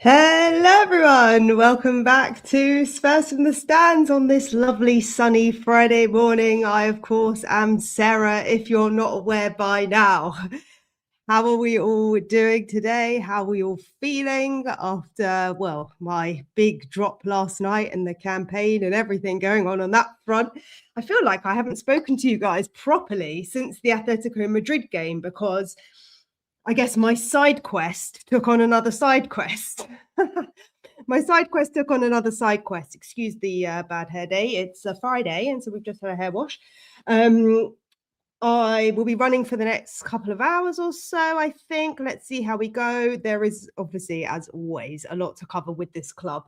Hello everyone, welcome back to Spurs from the Stands on this lovely sunny Friday morning. I of course am Sarah, if you're not aware by now. How are we all doing today? How are we all feeling after, well, my big drop last night and the campaign and everything going on that front? I feel like I haven't spoken to you guys properly since the Atletico Madrid game because I guess my side quest took on another side quest. My side quest took on another side quest. Excuse the bad hair day. It's a Friday, and so we've just had a hair wash. I will be running for the next couple of hours or so, I think. Let's see how we go. There is obviously, as always, a lot to cover with this club.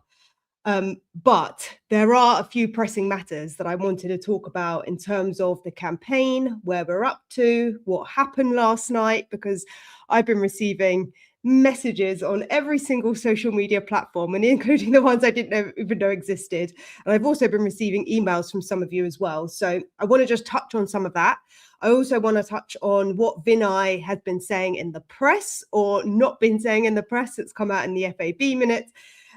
But there are a few pressing matters that I wanted to talk about in terms of the campaign, where we're up to, what happened last night, because I've been receiving messages on every single social media platform, and including the ones I didn't even know existed. And I've also been receiving emails from some of you as well. So I want to just touch on some of that. I also want to touch on what Vinai has been saying in the press or not been saying in the press that's come out in the FAB minutes.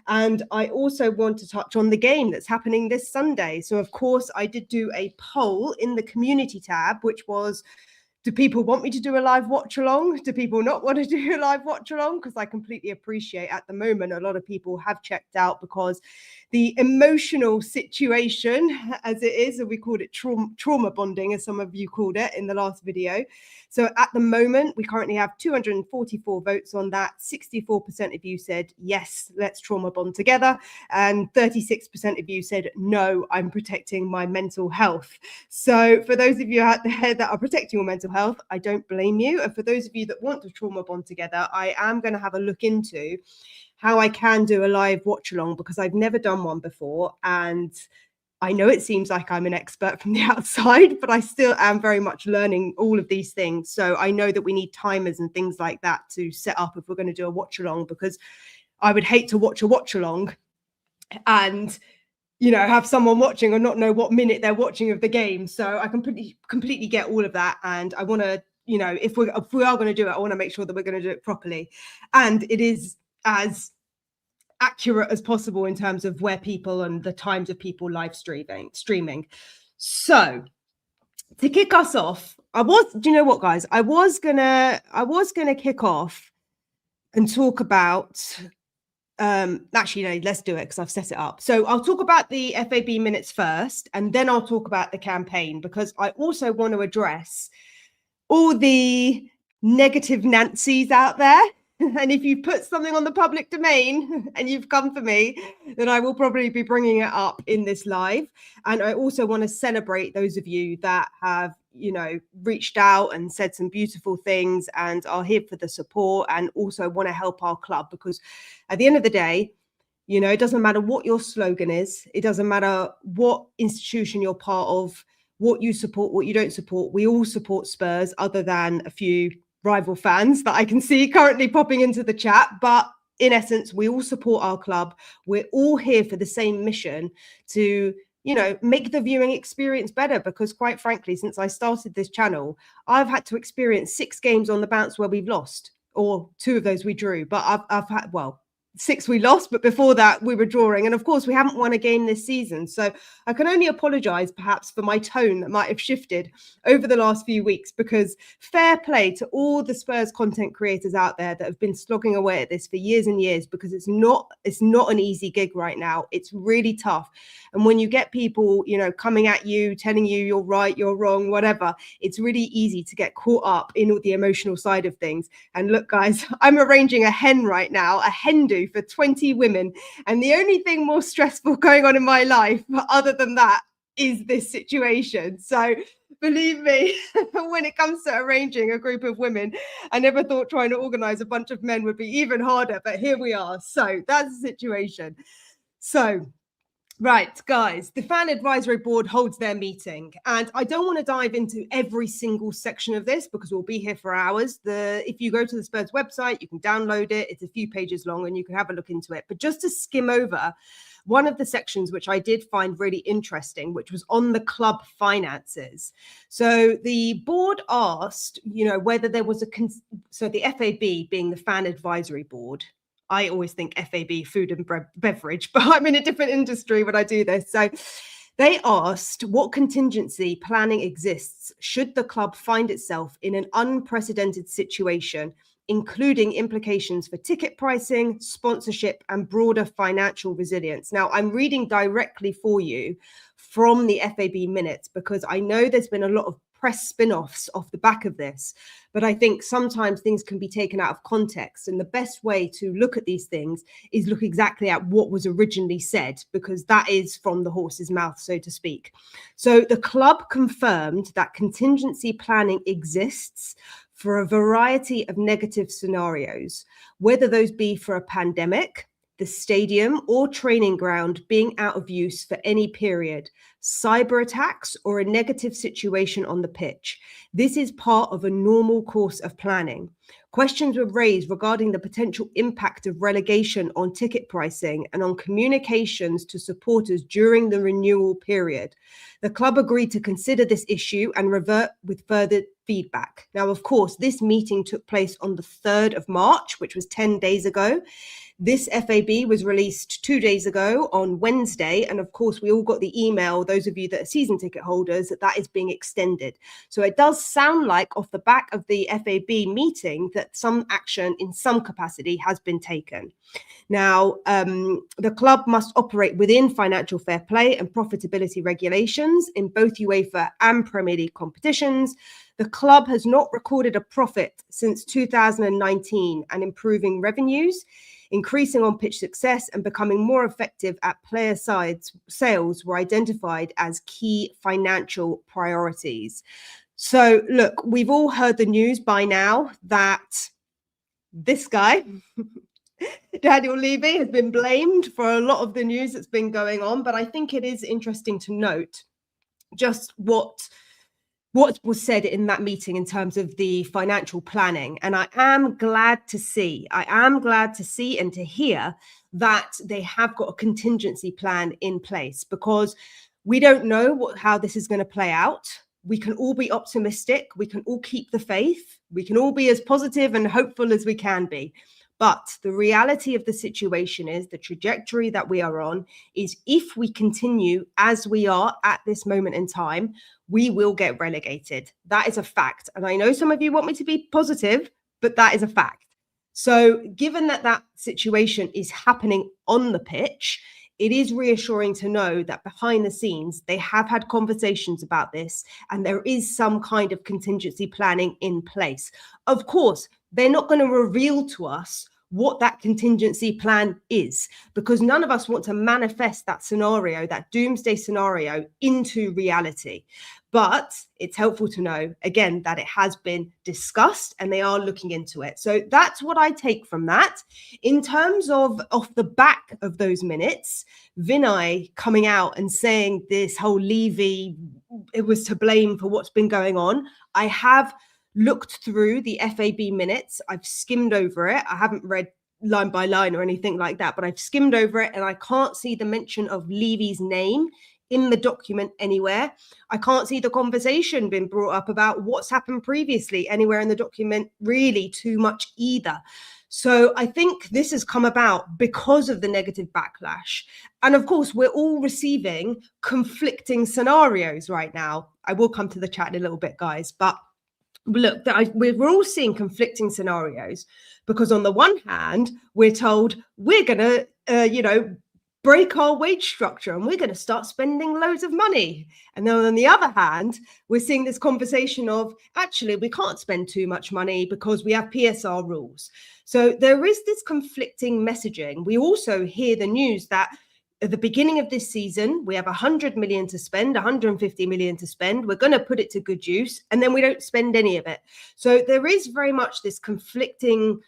And I also want to touch on the game that's happening this Sunday. So, of course, I did do a poll in the community tab, which was, do people want me to do a live watch along? Do people not want to do a live watch along? Because I completely appreciate at the moment, a lot of people have checked out because the emotional situation as it is, and we called it trauma bonding, as some of you called it in the last video. So at the moment, we currently have 244 votes on that. 64% of you said, yes, let's trauma bond together. And 36% of you said, no, I'm protecting my mental health. So for those of you out there that are protecting your mental health, I don't blame you. And for those of you that want to trauma bond together, I am going to have a look into how I can do a live watch along because I've never done one before. And I know it seems like I'm an expert from the outside, but I still am very much learning all of these things. So I know that we need timers and things like that to set up if we're going to do a watch along, because I would hate to watch a watch along and have someone watching or not know what minute they're watching of the game. So I completely get all of that. And I want to, if we are going to do it, I want to make sure that we're going to do it properly. And it is as accurate as possible in terms of where people and the times of people live streaming. So to kick us off, do you know what, guys? I was gonna kick off and talk about actually, no, let's do it because I've set it up. So I'll talk about the FAB minutes first, and then I'll talk about the campaign, because I also want to address all the negative Nancys out there. And if you put something on the public domain and you've come for me, then I will probably be bringing it up in this live. And I also want to celebrate those of you that have, reached out and said some beautiful things and are here for the support, and also want to help our club, because at the end of the day, it doesn't matter what your slogan is. It doesn't matter what institution you're part of, what you support, what you don't support. We all support Spurs, other than a few rival fans that I can see currently popping into the chat. But in essence, we all support our club. We're all here for the same mission to, make the viewing experience better, because quite frankly, since I started this channel, I've had to experience 6 games on the bounce where we've lost, or 2 of those we drew. But I've had, 6 we lost, but before that we were drawing. And of course, we haven't won a game this season. So I can only apologize perhaps for my tone that might have shifted over the last few weeks, because fair play to all the Spurs content creators out there that have been slogging away at this for years and years, because it's not an easy gig right now. It's really tough. And when you get people, coming at you, telling you you're right, you're wrong, whatever, it's really easy to get caught up in all the emotional side of things. And look, guys, I'm arranging a hen right now, a hen do for 20 women. And the only thing more stressful going on in my life, other than that, is this situation. So believe me, when it comes to arranging a group of women, I never thought trying to organize a bunch of men would be even harder, but here we are. So that's the situation. So right, guys, the fan advisory board holds their meeting, and I don't want to dive into every single section of this because we'll be here for hours. If you go to the Spurs website, you can download it. It's a few pages long and you can have a look into it. But just to skim over one of the sections, which I did find really interesting, which was on the club finances. So the board asked, whether there was so the FAB being the fan advisory board I always think FAB, food and beverage, but I'm in a different industry when I do this. So they asked what contingency planning exists should the club find itself in an unprecedented situation, including implications for ticket pricing, sponsorship, and broader financial resilience. Now, I'm reading directly for you from the FAB minutes because I know there's been a lot of press spin-offs off the back of this, but I think sometimes things can be taken out of context, and the best way to look at these things is look exactly at what was originally said, because that is from the horse's mouth, so to speak. So the club confirmed that contingency planning exists for a variety of negative scenarios, whether those be for a pandemic, the stadium or training ground being out of use for any period, cyber attacks, or a negative situation on the pitch. This is part of a normal course of planning. Questions were raised regarding the potential impact of relegation on ticket pricing and on communications to supporters during the renewal period. The club agreed to consider this issue and revert with further feedback. Now, of course, this meeting took place on the 3rd of March, which was 10 days ago. This FAB was released 2 days ago on Wednesday. And of course, we all got the email, those of you that are season ticket holders, that is being extended. So it does sound like off the back of the FAB meeting that some action in some capacity has been taken. Now, the club must operate within financial fair play and profitability regulations in both UEFA and Premier League competitions. The club has not recorded a profit since 2019 and improving revenues, increasing on-pitch success, and becoming more effective at player sides sales were identified as key financial priorities. So, look, we've all heard the news by now that this guy, Daniel Levy, has been blamed for a lot of the news that's been going on. But I think it is interesting to note just what was said in that meeting in terms of the financial planning. And I am glad to see and to hear that they have got a contingency plan in place, because we don't know how this is going to play out. We can all be optimistic. We can all keep the faith. We can all be as positive and hopeful as we can be. But the reality of the situation is the trajectory that we are on is, if we continue as we are at this moment in time, we will get relegated. That is a fact. And I know some of you want me to be positive, but that is a fact. So given that that situation is happening on the pitch, it is reassuring to know that behind the scenes, they have had conversations about this and there is some kind of contingency planning in place. Of course, they're not going to reveal to us what that contingency plan is, because none of us want to manifest that scenario, that doomsday scenario, into reality. But it's helpful to know, again, that it has been discussed and they are looking into it. So that's what I take from that. In terms of off the back of those minutes, Vinai coming out and saying this whole Levy, it was to blame for what's been going on. I have looked through the FAB minutes. I've skimmed over it. I haven't read line by line or anything like that, but I've skimmed over it and I can't see the mention of Levy's name in the document anywhere. I can't see the conversation being brought up about what's happened previously anywhere in the document really too much either. So I think this has come about because of the negative backlash. And of course, we're all receiving conflicting scenarios right now. I will come to the chat in a little bit, guys, but look, we're all seeing conflicting scenarios, because on the one hand, we're told we're going to, break our wage structure and we're going to start spending loads of money. And then on the other hand, we're seeing this conversation of, actually, we can't spend too much money because we have PSR rules. So there is this conflicting messaging. We also hear the news that at the beginning of this season, we have 100 million to spend, 150 million to spend. We're going to put it to good use, and then we don't spend any of it. So there is very much this conflicting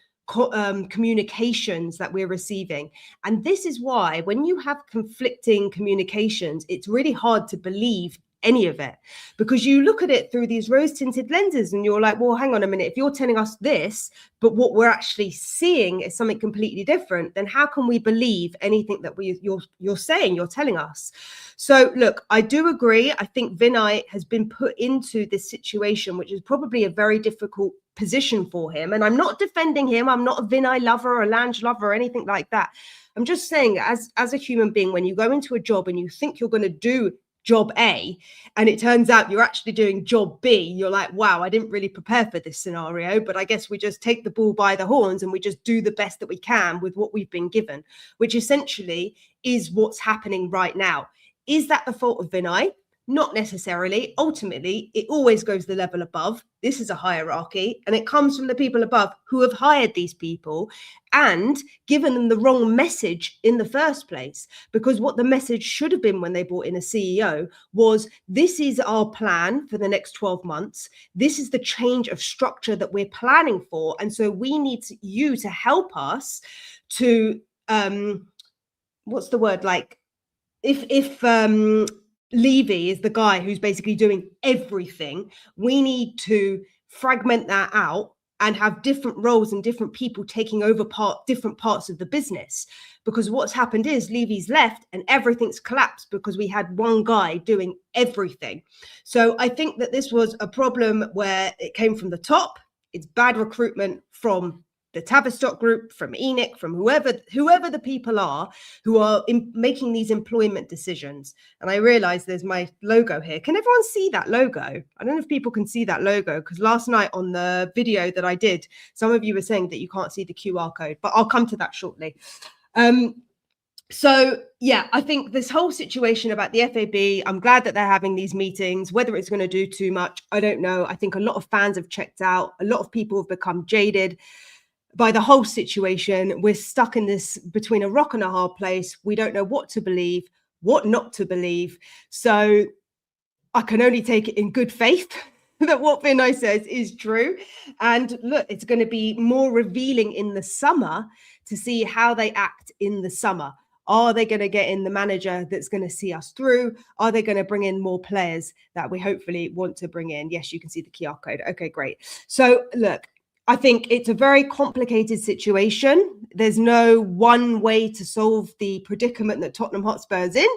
communications that we're receiving. And this is why when you have conflicting communications, it's really hard to believe any of it, because you look at it through these rose-tinted lenses and you're like, well, hang on a minute, if you're telling us this, but what we're actually seeing is something completely different, then how can we believe anything that you're saying, you're telling us? So look, I do agree. I think Vinai has been put into this situation, which is probably a very difficult position for him. And I'm not defending him. I'm not a Vinai lover or a Lange lover or anything like that. I'm just saying, as a human being, when you go into a job and you think you're going to do job A and it turns out you're actually doing job B, you're like, wow, I didn't really prepare for this scenario, but I guess we just take the bull by the horns and we just do the best that we can with what we've been given, which essentially is what's happening right now. Is that the fault of Vinai? Not necessarily. Ultimately, it always goes the level above. This is a hierarchy, and it comes from the people above who have hired these people and given them the wrong message in the first place. Because what the message should have been when they brought in a CEO was, this is our plan for the next 12 months. This is the change of structure that we're planning for. And so we need you to help us to, what's the word? Like, if Levy is the guy who's basically doing everything, we need to fragment that out and have different roles and different people taking over different parts of the business. Because what's happened is Levy's left and everything's collapsed because we had one guy doing everything. So I think that this was a problem where it came from the top. It's bad recruitment from the Tavistock group, from ENIC, from whoever the people are who are making these employment decisions. And I realize there's my logo here. Can everyone see that logo? I don't know if people can see that logo, because last night on the video that I did, some of you were saying that you can't see the QR code, but I'll come to that shortly. So, yeah, I think this whole situation about the FAB, I'm glad that they're having these meetings. Whether it's going to do too much, I don't know. I think a lot of fans have checked out. A lot of people have become jaded by the whole situation. We're stuck in this between a rock and a hard place. We don't know what to believe, what not to believe. So I can only take it in good faith that what Vinai says is true. And look, it's going to be more revealing in the summer to see how they act in the summer. Are they going to get in the manager that's going to see us through? Are they going to bring in more players that we hopefully want to bring in? Yes, you can see the QR code. Okay, great. So look, I think it's a very complicated situation. There's no one way to solve the predicament that Tottenham Hotspur is in.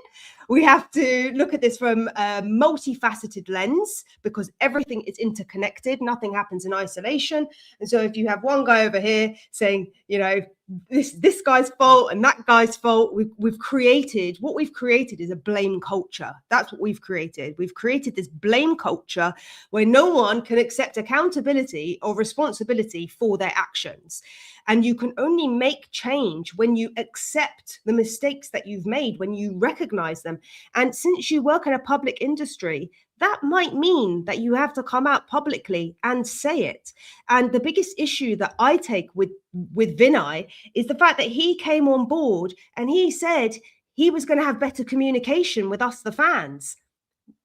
We have to look at this from a multifaceted lens, because everything is interconnected. Nothing happens in isolation. And so if you have one guy over here saying, you know, this guy's fault and that guy's fault, we've created is a blame culture. That's what we've created. We've created this blame culture where no one can accept accountability or responsibility for their actions. And you can only make change when you accept the mistakes that you've made, when you recognize them. And since you work in a public industry, that might mean that you have to come out publicly and say it. And the biggest issue that I take with Vinai is the fact that he came on board and he said he was going to have better communication with us, the fans.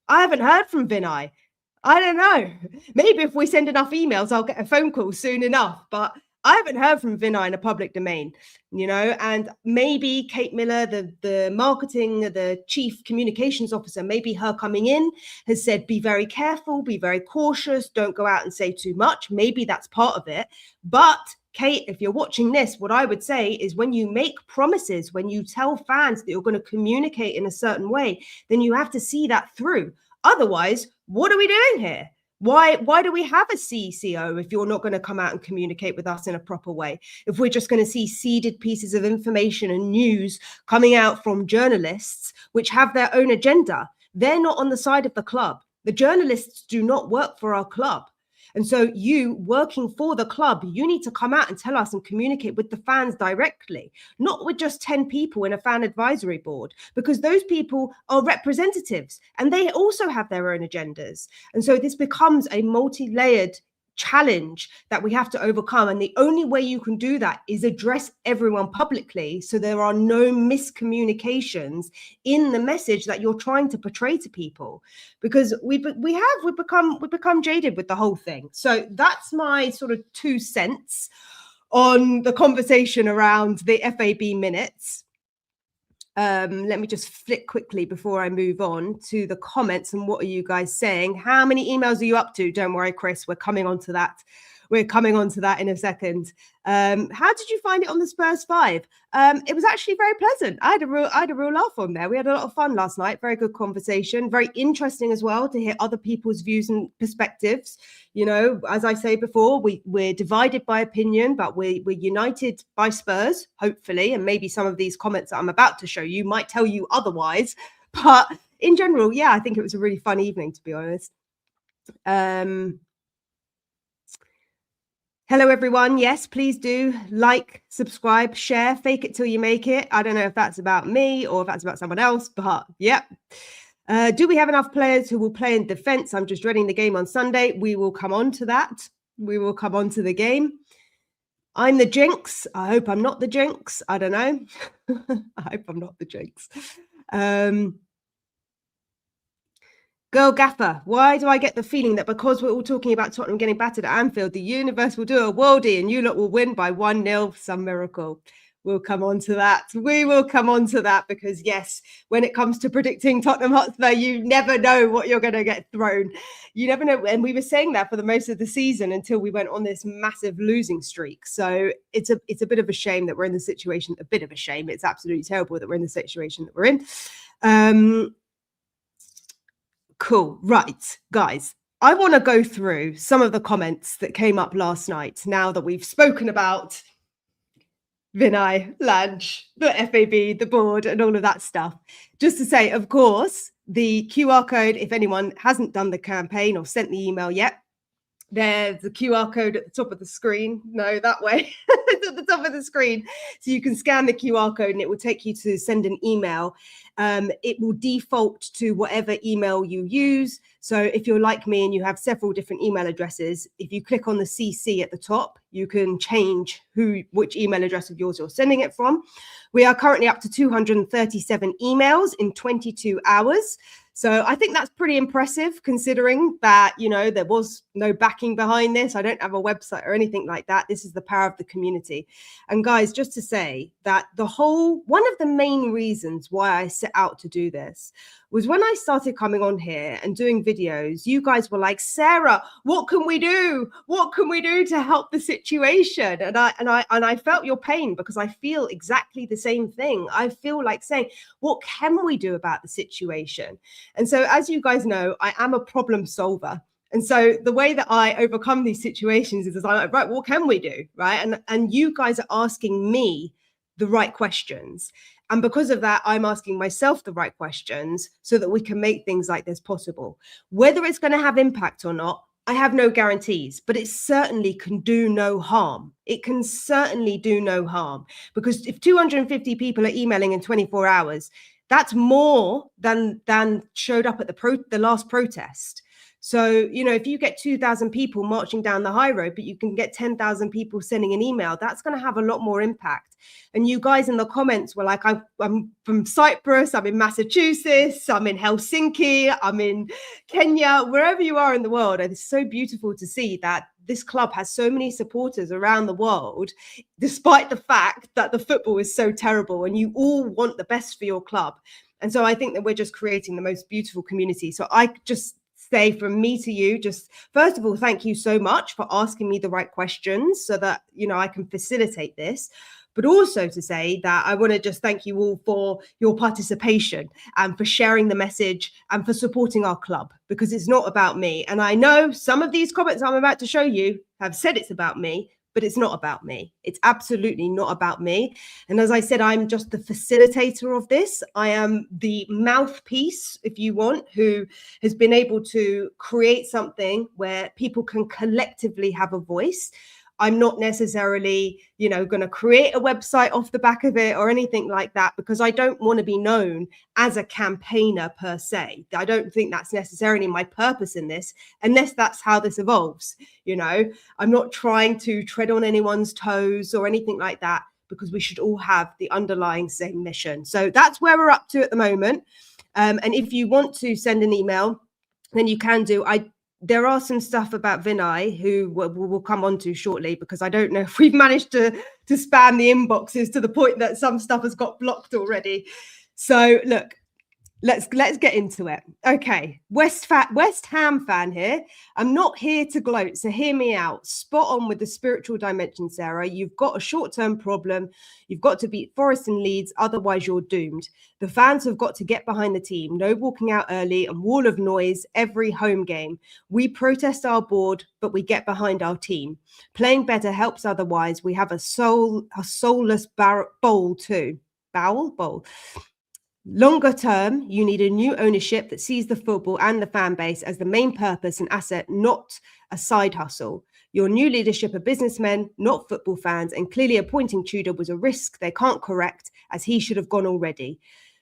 I haven't heard from Vinai. I don't know. Maybe if we send enough emails, I'll get a phone call soon enough. But I haven't heard from Vinai in a public domain, you know, and maybe Kate Miller, the marketing, the chief communications officer, maybe her coming in has said, be very careful, be very cautious, don't go out and say too much. Maybe that's part of it. But Kate, if you're watching this, what I would say is when you make promises, when you tell fans that you're going to communicate in a certain way, then you have to see that through. Otherwise, what are we doing here? Why do we have a CCO if you're not going to come out and communicate with us in a proper way? If we're just going to see seeded pieces of information and news coming out from journalists which have their own agenda, they're not on the side of the club. The journalists do not work for our club. And so you working for the club, you need to come out and tell us and communicate with the fans directly, not with just 10 people in a fan advisory board, because those people are representatives and they also have their own agendas. And so this becomes a multi-layered challenge that we have to overcome. And the only way you can do that is address everyone publicly, so there are no miscommunications in the message that you're trying to portray to people, because we've become jaded with the whole thing. So that's my sort of 2 cents on the conversation around the FAB minutes. Let me just flick quickly before I move on to the comments and what are you guys saying? How many emails are you up to? Don't worry, Chris, we're coming on to that we're coming on to that in a second. How did you find it on the Spurs 5? It was actually very pleasant. I had a real laugh on there. We had a lot of fun last night. Very good conversation. Very interesting as well to hear other people's views and perspectives. You know, as I say before, we're divided by opinion, but we're united by Spurs, hopefully. And maybe some of these comments that I'm about to show you might tell you otherwise. But in general, yeah, I think it was a really fun evening, to be honest. Hello, everyone. Yes, please do like, subscribe, share, fake it till you make it. I don't know if that's about me or if that's about someone else, but yeah. Do we have enough players who will play in defense? I'm just dreading the game on Sunday. We will come on to that. We will come on to the game. I'm the jinx. I hope I'm not the jinx. I don't know. I hope I'm not the jinx. Girl Gaffer, why do I get the feeling that because we're all talking about Tottenham getting battered at Anfield, the universe will do a worldie and you lot will win by 1-0, some miracle? We'll come on to that. We will come on to that because, yes, when it comes to predicting Tottenham Hotspur, you never know what you're going to get thrown. You never know. And we were saying that for the most of the season until we went on this massive losing streak. So it's a bit of a shame that we're in the situation. A bit of a shame. It's absolutely terrible that we're in the situation that we're in. Cool. Right, guys. I want to go through some of the comments that came up last night now that we've spoken about Vinai, Lange, the FAB, the board, and all of that stuff. Just to say, of course, the QR code, if anyone hasn't done the campaign or sent the email yet, there's the QR code at the top of the screen. No, that way. It's at the top of the screen. So you can scan the QR code and it will take you to send an email. It will default to whatever email you use. So if you're like me and you have several different email addresses, if you click on the CC at the top, you can change which email address of yours you're sending it from. We are currently up to 237 emails in 22 hours. So I think that's pretty impressive considering that, you know, there was no backing behind this. I don't have a website or anything like that. This is the power of the community. And guys, just to say that one of the main reasons why I set out to do this was when I started coming on here and doing videos, you guys were like, Sarah, what can we do? What can we do to help the situation? And I felt your pain because I feel exactly the same thing. I feel like saying, what can we do about the situation? And so, as you guys know, I am a problem solver. And so the way that I overcome these situations is I'm like, right, what can we do? Right. And you guys are asking me the right questions. And because of that, I'm asking myself the right questions so that we can make things like this possible. Whether it's going to have impact or not, I have no guarantees, but it certainly can do no harm. It can certainly do no harm because if 250 people are emailing in 24 hours, that's more than showed up at the last protest. So, you know, if you get 2,000 people marching down the high road, but you can get 10,000 people sending an email, that's going to have a lot more impact. And you guys in the comments were like, I'm from Cyprus, I'm in Massachusetts, I'm in Helsinki, I'm in Kenya, wherever you are in the world. And it's so beautiful to see that this club has so many supporters around the world, despite the fact that the football is so terrible and you all want the best for your club. And so I think that we're just creating the most beautiful community. So I just say from me to you, just first of all, thank you so much for asking me the right questions so that, you know, I can facilitate this. But also to say that I want to just thank you all for your participation and for sharing the message and for supporting our club, because it's not about me. And I know some of these comments I'm about to show you have said it's about me, but it's not about me. It's absolutely not about me. And as I said, I'm just the facilitator of this. I am the mouthpiece, if you want, who has been able to create something where people can collectively have a voice. I'm not necessarily, you know, going to create a website off the back of it or anything like that, because I don't want to be known as a campaigner per se. I don't think that's necessarily my purpose in this, unless that's how this evolves. You know, I'm not trying to tread on anyone's toes or anything like that, because we should all have the underlying same mission. So that's where we're up to at the moment. And if you want to send an email, then you can do. There are some stuff about Vinai who we'll come on to shortly, because I don't know if we've managed to spam the inboxes to the point that some stuff has got blocked already. So look, Let's get into it. Okay, West Ham fan here. I'm not here to gloat, so hear me out. Spot on with the spiritual dimension, Sarah. You've got a short-term problem. You've got to beat Forest and Leeds, otherwise you're doomed. The fans have got to get behind the team. No walking out early and wall of noise every home game. We protest our board, but we get behind our team. Playing better helps otherwise. We have a soulless bowl too. Bowl. Longer term, you need a new ownership that sees the football and the fan base as the main purpose and asset, not a side hustle. Your new leadership are businessmen, not football fans, and clearly appointing Tudor was a risk they can't correct, as he should have gone already.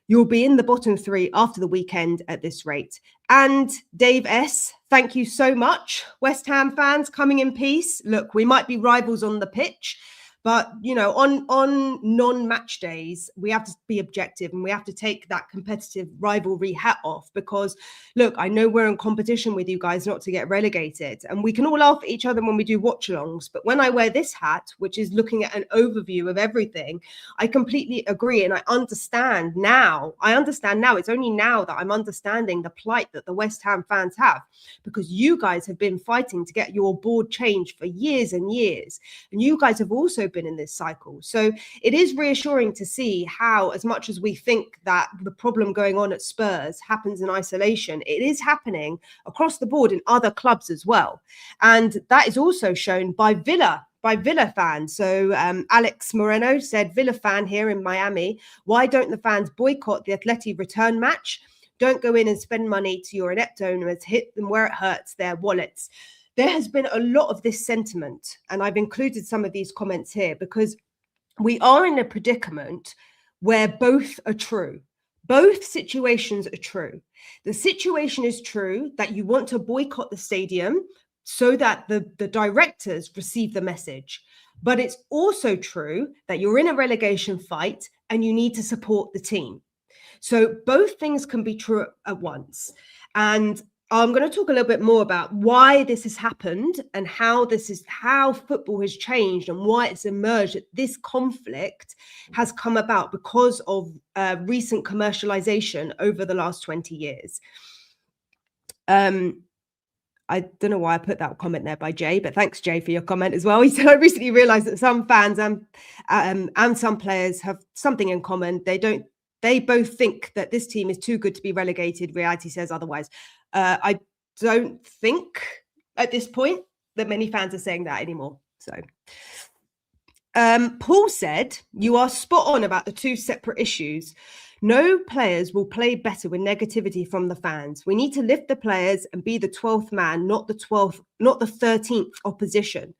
You'll be in the bottom three after the weekend at this rate. And Dave S., thank you so much. West Ham fans, coming in peace. Look, we might be rivals on the pitch, but, you know, on non-match days, we have to be objective and we have to take that competitive rivalry hat off because, look, I know we're in competition with you guys not to get relegated. And we can all laugh at each other when we do watch-alongs. But when I wear this hat, which is looking at an overview of everything, I completely agree. And I understand now. It's only now that I'm understanding the plight that the West Ham fans have, because you guys have been fighting to get your board changed for years and years. And you guys have also been in this cycle. So it is reassuring to see how, as much as we think that the problem going on at Spurs happens in isolation, it is happening across the board in other clubs as well. And that is also shown by Villa fans. So Alex Moreno said, Villa fan here in Miami, why don't the fans boycott the Atleti return match? Don't go in and spend money to your inept owners, hit them where it hurts their wallets. There has been a lot of this sentiment, and I've included some of these comments here because we are in a predicament where both are true. Both situations are true. The situation is true that you want to boycott the stadium so that the directors receive the message. But it's also true that you're in a relegation fight and you need to support the team. So both things can be true at once. And I'm going to talk a little bit more about why this has happened and how football has changed and why it's emerged that this conflict has come about because of recent commercialization over the last 20 years. I don't know why I put that comment there by Jay, but thanks, Jay, for your comment as well. He said, I recently realized that some fans and some players have something in common. They both think that this team is too good to be relegated. Reality says otherwise. I don't think at this point that many fans are saying that anymore. So Paul said, you are spot on about the two separate issues. No players will play better with negativity from the fans. We need to lift the players and be the 12th man, not the 13th opposition.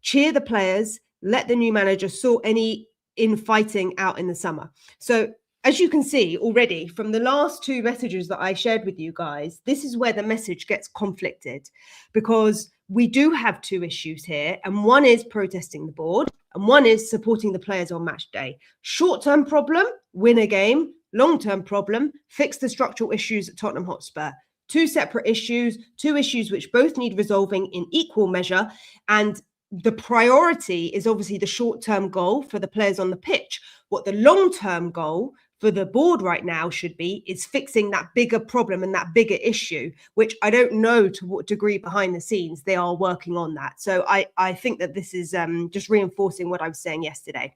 Cheer the players. Let the new manager sort any infighting out in the summer. So as you can see already from the last two messages that I shared with you guys, this is where the message gets conflicted, because we do have two issues here. And one is protesting the board and one is supporting the players on match day. Short-term problem, win a game. Long-term problem, fix the structural issues at Tottenham Hotspur. Two separate issues, two issues which both need resolving in equal measure. And the priority is obviously the short-term goal for the players on the pitch. What the long-term goal for the board right now should be is fixing that bigger problem and that bigger issue, which I don't know to what degree behind the scenes they are working on that. So I think that this is just reinforcing what I was saying yesterday.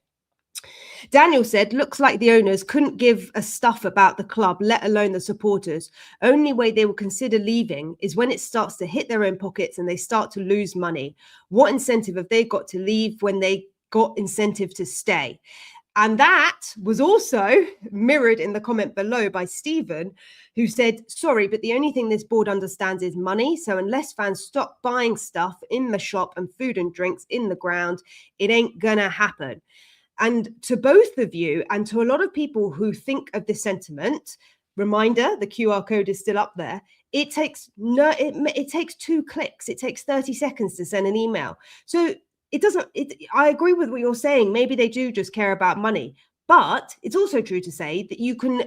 Daniel said, looks like the owners couldn't give a stuff about the club, let alone the supporters. Only way they will consider leaving is when it starts to hit their own pockets and they start to lose money. What incentive have they got to leave when they got incentive to stay? And that was also mirrored in the comment below by Stephen, who said, sorry, but the only thing this board understands is money. So unless fans stop buying stuff in the shop and food and drinks in the ground, it ain't gonna happen. And to both of you and to a lot of people who think of this sentiment, reminder, the QR code is still up there. It takes 2 clicks. It takes 30 seconds to send an email. So I agree with what you're saying. Maybe they do just care about money, but it's also true to say that you can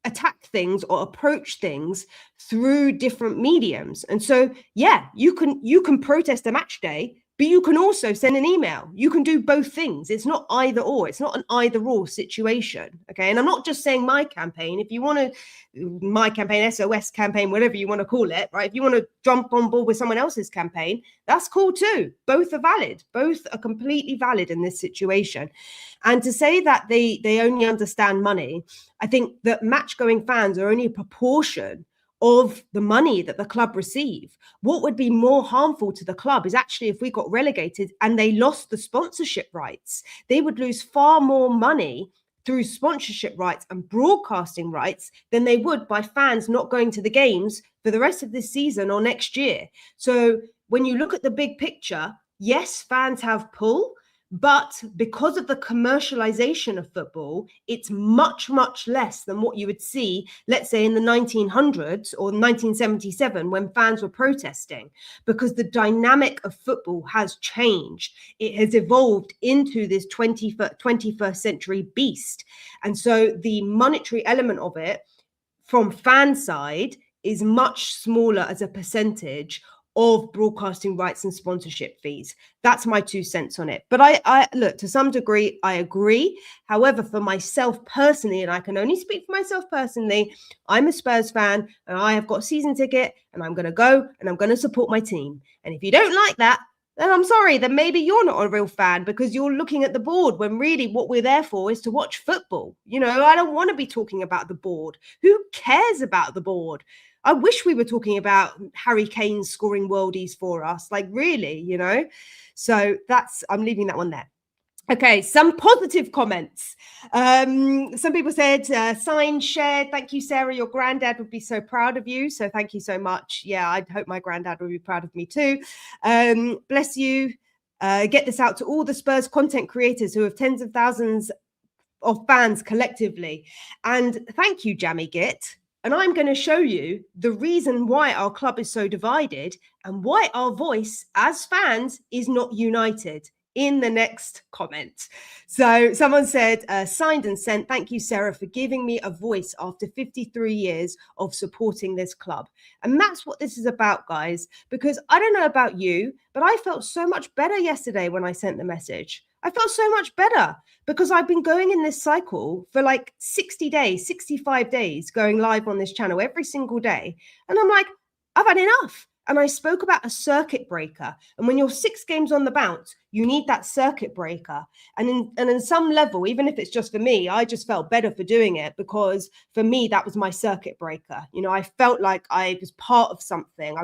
attack things or approach things through different mediums. And so, yeah, you can protest a match day But you can also send an email. You can do both things. It's not either or. It's not an either or situation. Okay. And I'm not just saying my campaign. If you want to, my campaign, SOS campaign, whatever you want to call it, right? If you want to jump on board with someone else's campaign, that's cool too. Both are valid. Both are completely valid in this situation. And to say that they only understand money, I think that match-going fans are only a proportion of the money that the club receive. What would be more harmful to the club is actually if we got relegated and they lost the sponsorship rights. They would lose far more money through sponsorship rights and broadcasting rights than they would by fans not going to the games for the rest of this season or next year. So when you look at the big picture, yes, fans have pull, but because of the commercialization of football, it's much, much less than what you would see, let's say, in the 1900s or 1977 when fans were protesting, because the dynamic of football has changed. It has evolved into this 21st century beast. And so the monetary element of it from fan side is much smaller as a percentage of broadcasting rights and sponsorship fees. That's my 2 cents on it. But I look, to some degree, I agree. However, for myself personally, and I can only speak for myself personally, I'm a Spurs fan and I have got a season ticket and I'm going to go and I'm going to support my team. And if you don't like that, then I'm sorry, then maybe you're not a real fan because you're looking at the board when really what we're there for is to watch football. You know, I don't want to be talking about the board. Who cares about the board? I wish we were talking about Harry Kane scoring worldies for us, like really, you know. So I'm leaving that one there. Okay, some positive comments. Some people said, signed, shared. Thank you, Sarah. Your granddad would be so proud of you. So thank you so much. Yeah, I hope my granddad would be proud of me too. Bless you. Get this out to all the Spurs content creators who have tens of thousands of fans collectively. And thank you, Jammy Git. And I'm going to show you the reason why our club is so divided and why our voice as fans is not united in the next comment. So someone said, signed and sent. Thank you, Sarah, for giving me a voice after 53 years of supporting this club. And that's what this is about, guys, because I don't know about you, but I felt so much better yesterday when I sent the message. I felt so much better because I've been going in this cycle for like 60 days, 65 days, going live on this channel every single day. And I'm like, I've had enough. And I spoke about a circuit breaker. And when you're 6 games on the bounce, you need that circuit breaker. And in some level, even if it's just for me, I just felt better for doing it because for me, that was my circuit breaker. You know, I felt like I was part of something. I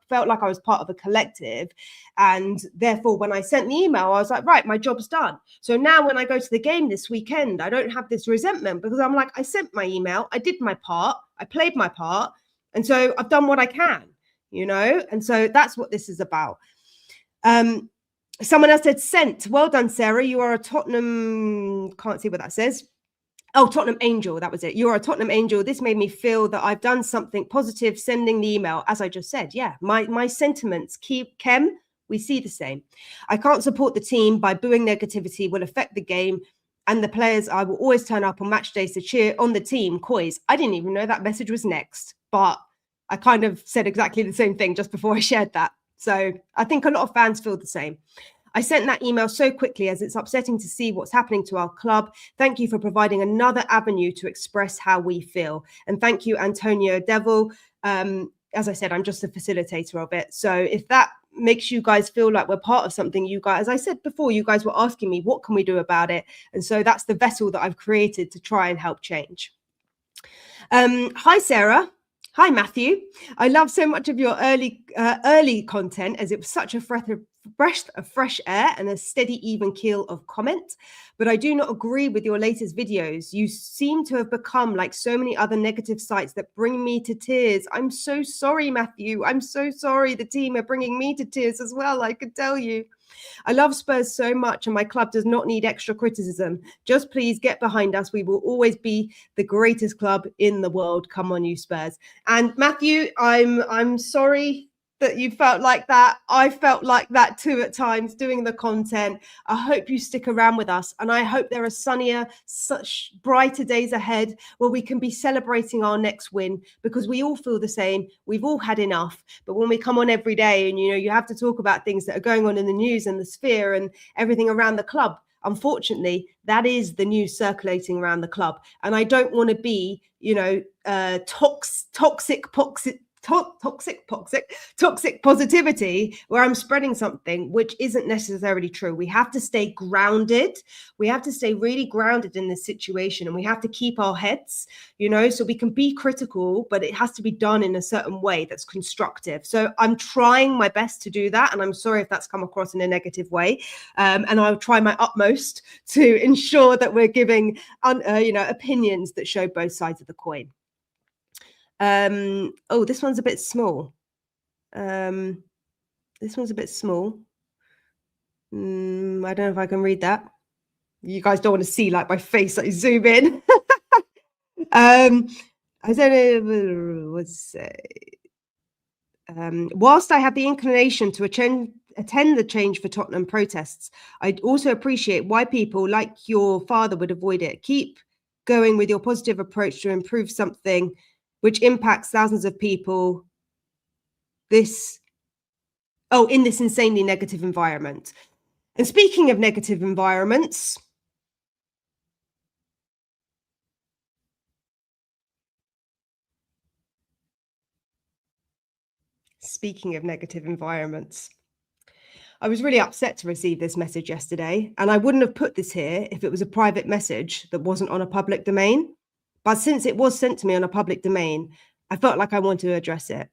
felt like I was part of a collective. And therefore, when I sent the email, I was like, right, my job's done. So now when I go to the game this weekend, I don't have this resentment because I'm like, I sent my email, I did my part, I played my part. And so I've done what I can. You know, and so that's what this is about. Someone else said sent. Well done, Sarah. You are a Tottenham. Can't see what that says. Oh, Tottenham Angel. That was it. You are a Tottenham Angel. This made me feel that I've done something positive sending the email, as I just said. Yeah, my sentiments. Kem, we see the same. I can't support the team by booing negativity will affect the game. And the players, I will always turn up on match days to cheer on the team. Coys. I didn't even know that message was next, but I kind of said exactly the same thing just before I shared that. So I think a lot of fans feel the same. I sent that email so quickly as it's upsetting to see what's happening to our club. Thank you for providing another avenue to express how we feel. And thank you, Antonio Devil. As I said, I'm just a facilitator of it. So if that makes you guys feel like we're part of something, you guys, as I said before, you guys were asking me, what can we do about it? And so that's the vessel that I've created to try and help change. Hi, Sarah. Hi, Matthew. I love so much of your early content as it was such a breath of fresh air and a steady, even keel of comment. But I do not agree with your latest videos. You seem to have become like so many other negative sites that bring me to tears. I'm so sorry, Matthew. I'm so sorry. The team are bringing me to tears as well, I could tell you. I love Spurs so much and my club does not need extra criticism. Just please get behind us. We will always be the greatest club in the world. Come on, you Spurs. And Matthew, I'm sorry that you felt like that. I felt like that too at times doing the content. I hope you stick around with us, and I hope there are sunnier, such brighter days ahead where we can be celebrating our next win, because we all feel the same. We've all had enough. But when we come on every day and, you have to talk about things that are going on in the news and the sphere and everything around the club, unfortunately, that is the news circulating around the club. And I don't want to be, toxic positivity where I'm spreading something which isn't necessarily true. We have to stay grounded. We have to stay really grounded in this situation, and we have to keep our heads, so we can be critical, but it has to be done in a certain way that's constructive. So I'm trying my best to do that, and I'm sorry if that's come across in a negative way. And I'll try my utmost to ensure that we're giving opinions that show both sides of the coin. This one's a bit small. This one's a bit small. I don't know if I can read that. You guys don't want to see like my face, like zoom in. I don't know what to say. Whilst I have the inclination to attend the Change for Tottenham protests, I'd also appreciate why people like your father would avoid it. Keep going with your positive approach to improve something which impacts thousands of people in this insanely negative environment. And speaking of negative environments, I was really upset to receive this message yesterday, and I wouldn't have put this here if it was a private message that wasn't on a public domain. But since it was sent to me on a public domain, I felt like I wanted to address it.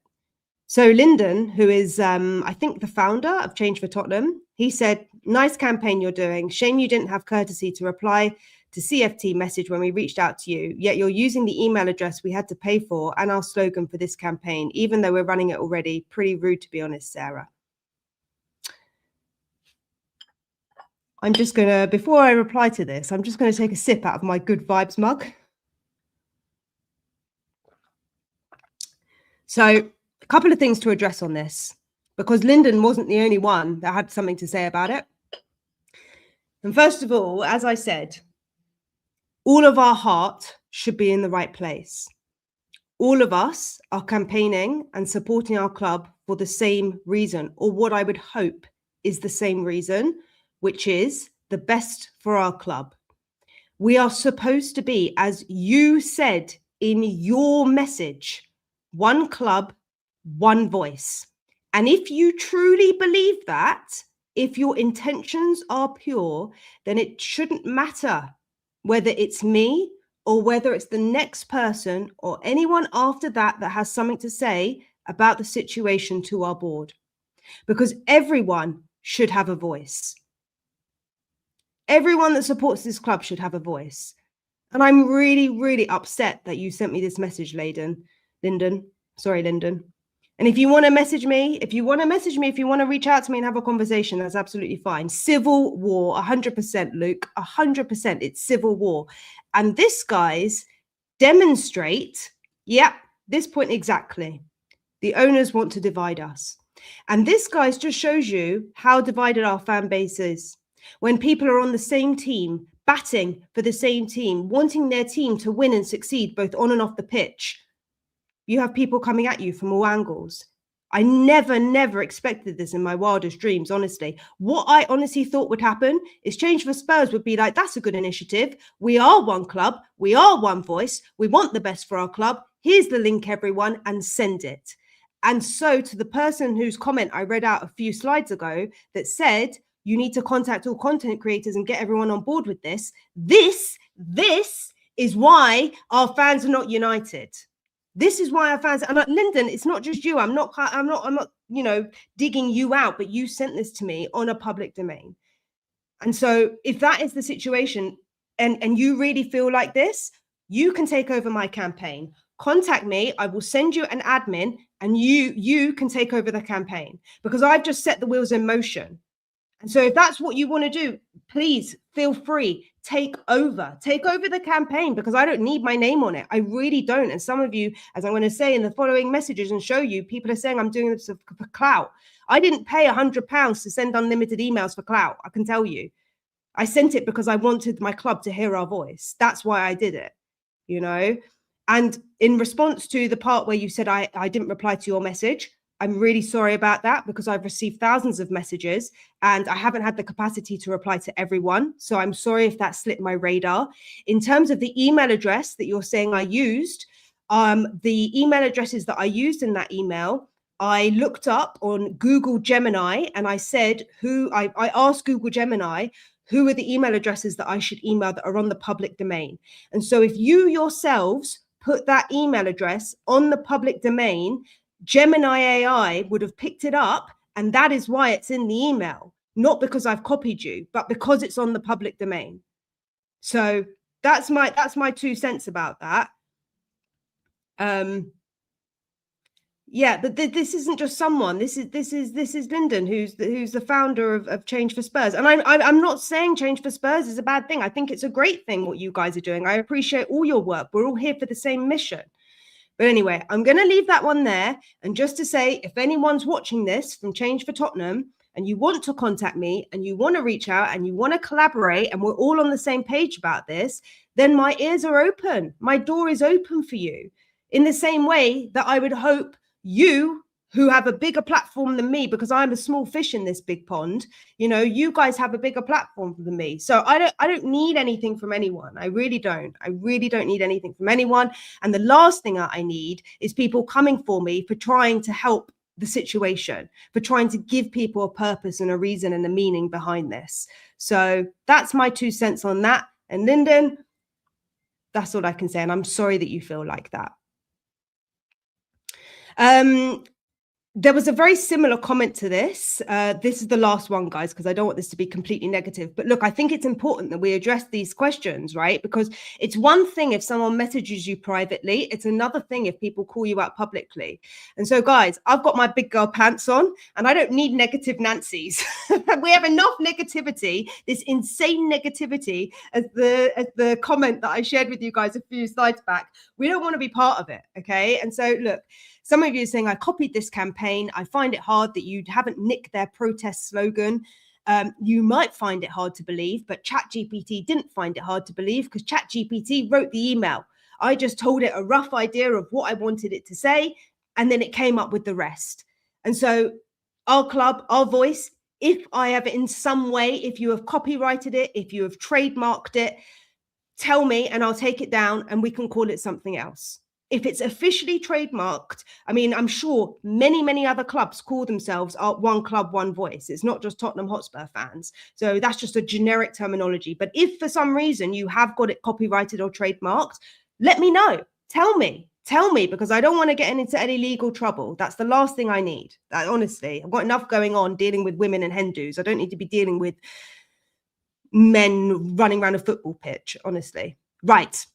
So Lyndon, who is, I think, the founder of Change for Tottenham, he said, "Nice campaign you're doing. Shame you didn't have courtesy to reply to CFT message when we reached out to you. Yet you're using the email address we had to pay for and our slogan for this campaign, even though we're running it already. Pretty rude, to be honest, Sarah." I'm just going to, before I reply to this, I'm just going to take a sip out of my Good Vibes mug. So a couple of things to address on this, because Lyndon wasn't the only one that had something to say about it. And first of all, as I said, all of our heart should be in the right place. All of us are campaigning and supporting our club for the same reason, or what I would hope is the same reason, which is the best for our club. We are supposed to be, as you said in your message, one club, one voice. And if you truly believe that, if your intentions are pure, then it shouldn't matter whether it's me or whether it's the next person or anyone after that that has something to say about the situation to our board, because everyone should have a voice. Everyone that supports this club should have a voice. And I'm really, really upset that you sent me this message, Lyndon. And if you want to message me, if you want to reach out to me and have a conversation, that's absolutely fine. Civil war, 100%, Luke, 100%. It's civil war. And this, guys, demonstrate, this point exactly. The owners want to divide us. And this, guys, just shows you how divided our fan base is. When people are on the same team, batting for the same team, wanting their team to win and succeed both on and off the pitch, you have people coming at you from all angles. I never expected this in my wildest dreams, honestly. What I honestly thought would happen is Change for Spurs would be like, that's a good initiative. We are one club. We are one voice. We want the best for our club. Here's the link, everyone, and send it. And so to the person whose comment I read out a few slides ago that said, you need to contact all content creators and get everyone on board with this. This is why our fans are not united. This is why our fans, and Lyndon, it's not just you. I'm not, digging you out, but you sent this to me on a public domain. And so if that is the situation and you really feel like this, you can take over my campaign. Contact me. I will send you an admin and you can take over the campaign, because I've just set the wheels in motion. And so if that's what you want to do, please feel free. take over the campaign, because I don't need my name on it. I really don't. And some of you, as I'm going to say in the following messages and show you, people are saying I'm doing this for clout. I didn't pay £100 to send unlimited emails for clout. I can tell you, I sent it because I wanted my club to hear our voice. That's why I did it, you know. And in response to the part where you said I didn't reply to your message, I'm really sorry about that, because I've received thousands of messages and I haven't had the capacity to reply to everyone. So I'm sorry if that slipped my radar. In terms of the email address that you're saying I used, the email addresses that I used in that email, I looked up on Google Gemini, and I said I asked Google Gemini, who are the email addresses that I should email that are on the public domain? And so if you yourselves put that email address on the public domain, Gemini AI would have picked it up, and that is why it's in the email, not because I've copied you, but because it's on the public domain. So that's my 2 cents about that. Yeah, but this isn't just someone. This is Lyndon, who's the founder of Change for Spurs. And I'm not saying Change for Spurs is a bad thing. I think it's a great thing what you guys are doing. I appreciate all your work. We're all here for the same mission. But anyway, I'm going to leave that one there. And just to say, if anyone's watching this from Change for Tottenham and you want to contact me and you want to reach out and you want to collaborate and we're all on the same page about this, then my ears are open. My door is open for you. In the same way that I would hope you, who have a bigger platform than me, because I'm a small fish in this big pond, you know, you guys have a bigger platform than me. So I don't need anything from anyone. I really don't need anything from anyone. And the last thing I need is people coming for me for trying to help the situation, for trying to give people a purpose and a reason and a meaning behind this. So that's my 2 cents on that. And Lyndon, that's all I can say. And I'm sorry that you feel like that. There was a very similar comment to this. This is the last one, guys, because I don't want this to be completely negative. But look, I think it's important that we address these questions, right? Because it's one thing if someone messages you privately. It's another thing if people call you out publicly. And so, guys, I've got my big girl pants on and I don't need negative Nancy's. We have enough negativity, this insane negativity, as the comment that I shared with you guys a few slides back. We don't want to be part of it, okay? And so, look, some of you are saying, I copied this campaign. I find it hard that you haven't nicked their protest slogan. You might find it hard to believe, but ChatGPT didn't find it hard to believe, because ChatGPT wrote the email. I just told it a rough idea of what I wanted it to say, and then it came up with the rest. And so our club, our voice, if I have in some way, if you have copyrighted it, if you have trademarked it, tell me and I'll take it down and we can call it something else. If it's officially trademarked, I mean, I'm sure many other clubs call themselves One Club, One Voice. It's not just Tottenham Hotspur fans. So that's just a generic terminology. But if for some reason you have got it copyrighted or trademarked, let me know. Tell me, because I don't want to get into any legal trouble. That's the last thing I need. Honestly, I've got enough going on dealing with women and Hindus. I don't need to be dealing with men running around a football pitch, honestly. Right.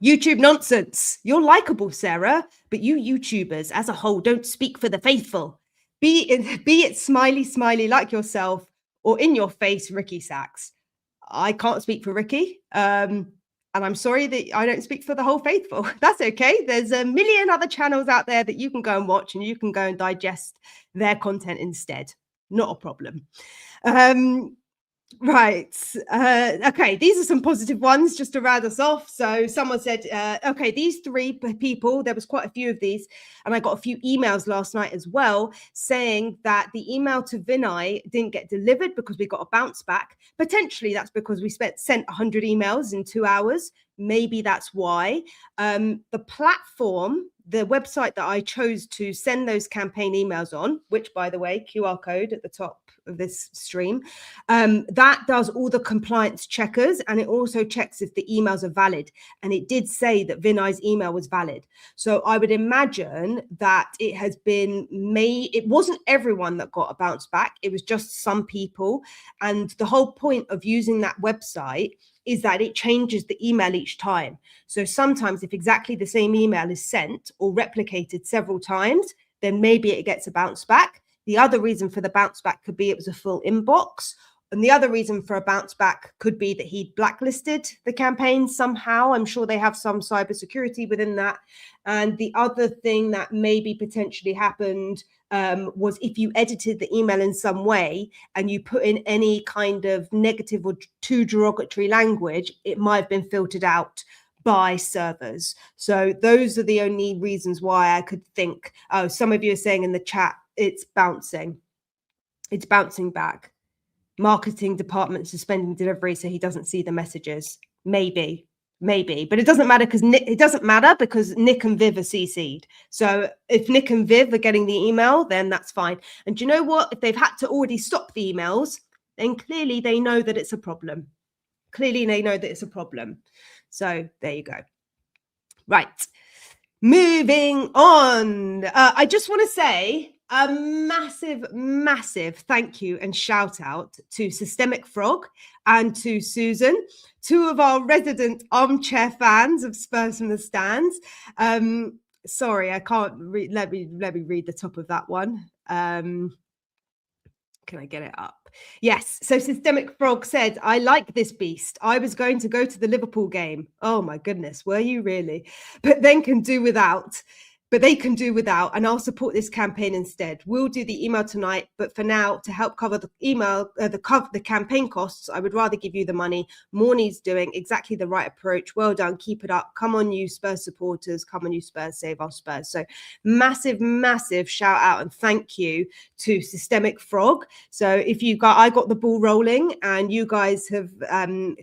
YouTube nonsense. You're likable, Sarah, but you YouTubers as a whole don't speak for the faithful. Be it smiley like yourself, or in your face, Ricky Sachs. I can't speak for Ricky. And I'm sorry that I don't speak for the whole faithful. That's okay. There's a million other channels out there that you can go and watch, and you can go and digest their content instead. Not a problem. Right. Okay. These are some positive ones just to round us off. So someone said, okay, these 3 people, there was quite a few of these, and I got a few emails last night as well saying that the email to Vinai didn't get delivered because we got a bounce back. Potentially that's because we sent 100 emails in 2 hours. Maybe that's why. The platform, the website that I chose to send those campaign emails on, which, by the way, QR code at the top of this stream, that does all the compliance checkers, and it also checks if the emails are valid. And it did say that Vinai's email was valid. So I would imagine that it has been made. It wasn't everyone that got a bounce back. It was just some people. And the whole point of using that website is that it changes the email each time. So sometimes if exactly the same email is sent or replicated several times, then maybe it gets a bounce back. The other reason for the bounce back could be it was a full inbox. And the other reason for a bounce back could be that he blacklisted the campaign somehow. I'm sure they have some cybersecurity within that. And the other thing that maybe potentially happened was if you edited the email in some way and you put in any kind of negative or too derogatory language, it might have been filtered out by servers. So those are the only reasons why I could think. Oh, some of you are saying in the chat, it's bouncing back. Marketing department suspending delivery so he doesn't see the messages. Maybe, but it doesn't matter because Nick and Viv are CC'd. So if Nick and Viv are getting the email, then that's fine. And do you know what? If they've had to already stop the emails, then clearly they know that it's a problem. So there you go. Right. Moving on. I just want to say a massive thank you and shout out to Systemic Frog and to Susan, two of our resident armchair fans of Spurs from the Stands. Sorry, I can't read. Let me read the top of that one. Can I get it up? Yes. So Systemic Frog said, I like this beast. I was going to go to the Liverpool game. Oh my goodness. Were you really? But they can do without. And I'll support this campaign instead. We'll do the email tonight, but for now, to help cover the email, the campaign costs, I would rather give you the money. Morney's doing exactly the right approach. Well done. Keep it up. Come on, you Spurs supporters. Come on, you Spurs. Save our Spurs. So massive shout out and thank you to Systemic Frog. So I got the ball rolling and you guys have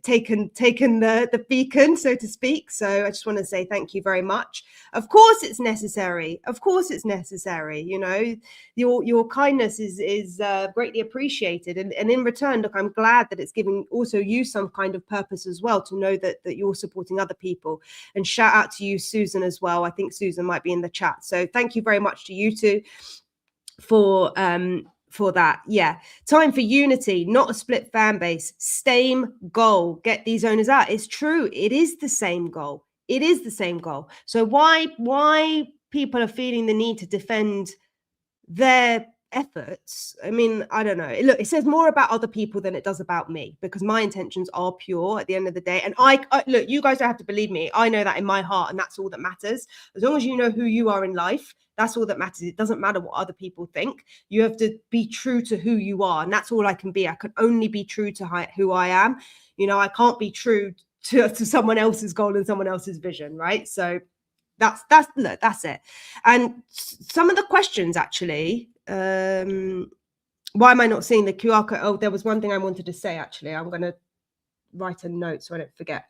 taken the beacon, so to speak. So I just want to say thank you very much. Of course it's necessary. You know, your kindness is greatly appreciated. And in return, look, I'm glad that it's giving also you some kind of purpose as well, to know that you're supporting other people. And shout out to you, Susan, as well. I think Susan might be in the chat. So thank you very much to you two for that. Yeah. Time for unity, not a split fan base. Same goal. Get these owners out. It's true. It is the same goal. So why people are feeling the need to defend their efforts? I mean, I don't know. Look, it says more about other people than it does about me, because my intentions are pure at the end of the day. And I look, you guys don't have to believe me. I know that in my heart, and that's all that matters. As long as you know who you are in life, that's all that matters. It doesn't matter what other people think. You have to be true to who you are, and that's all I can be. I can only be true to who I am. You know, I can't be true to someone else's goal and someone else's vision, right? So that's it. And some of the questions, actually, why am I not seeing the QR code? Oh, there was one thing I wanted to say, actually. I'm going to write a note so I don't forget.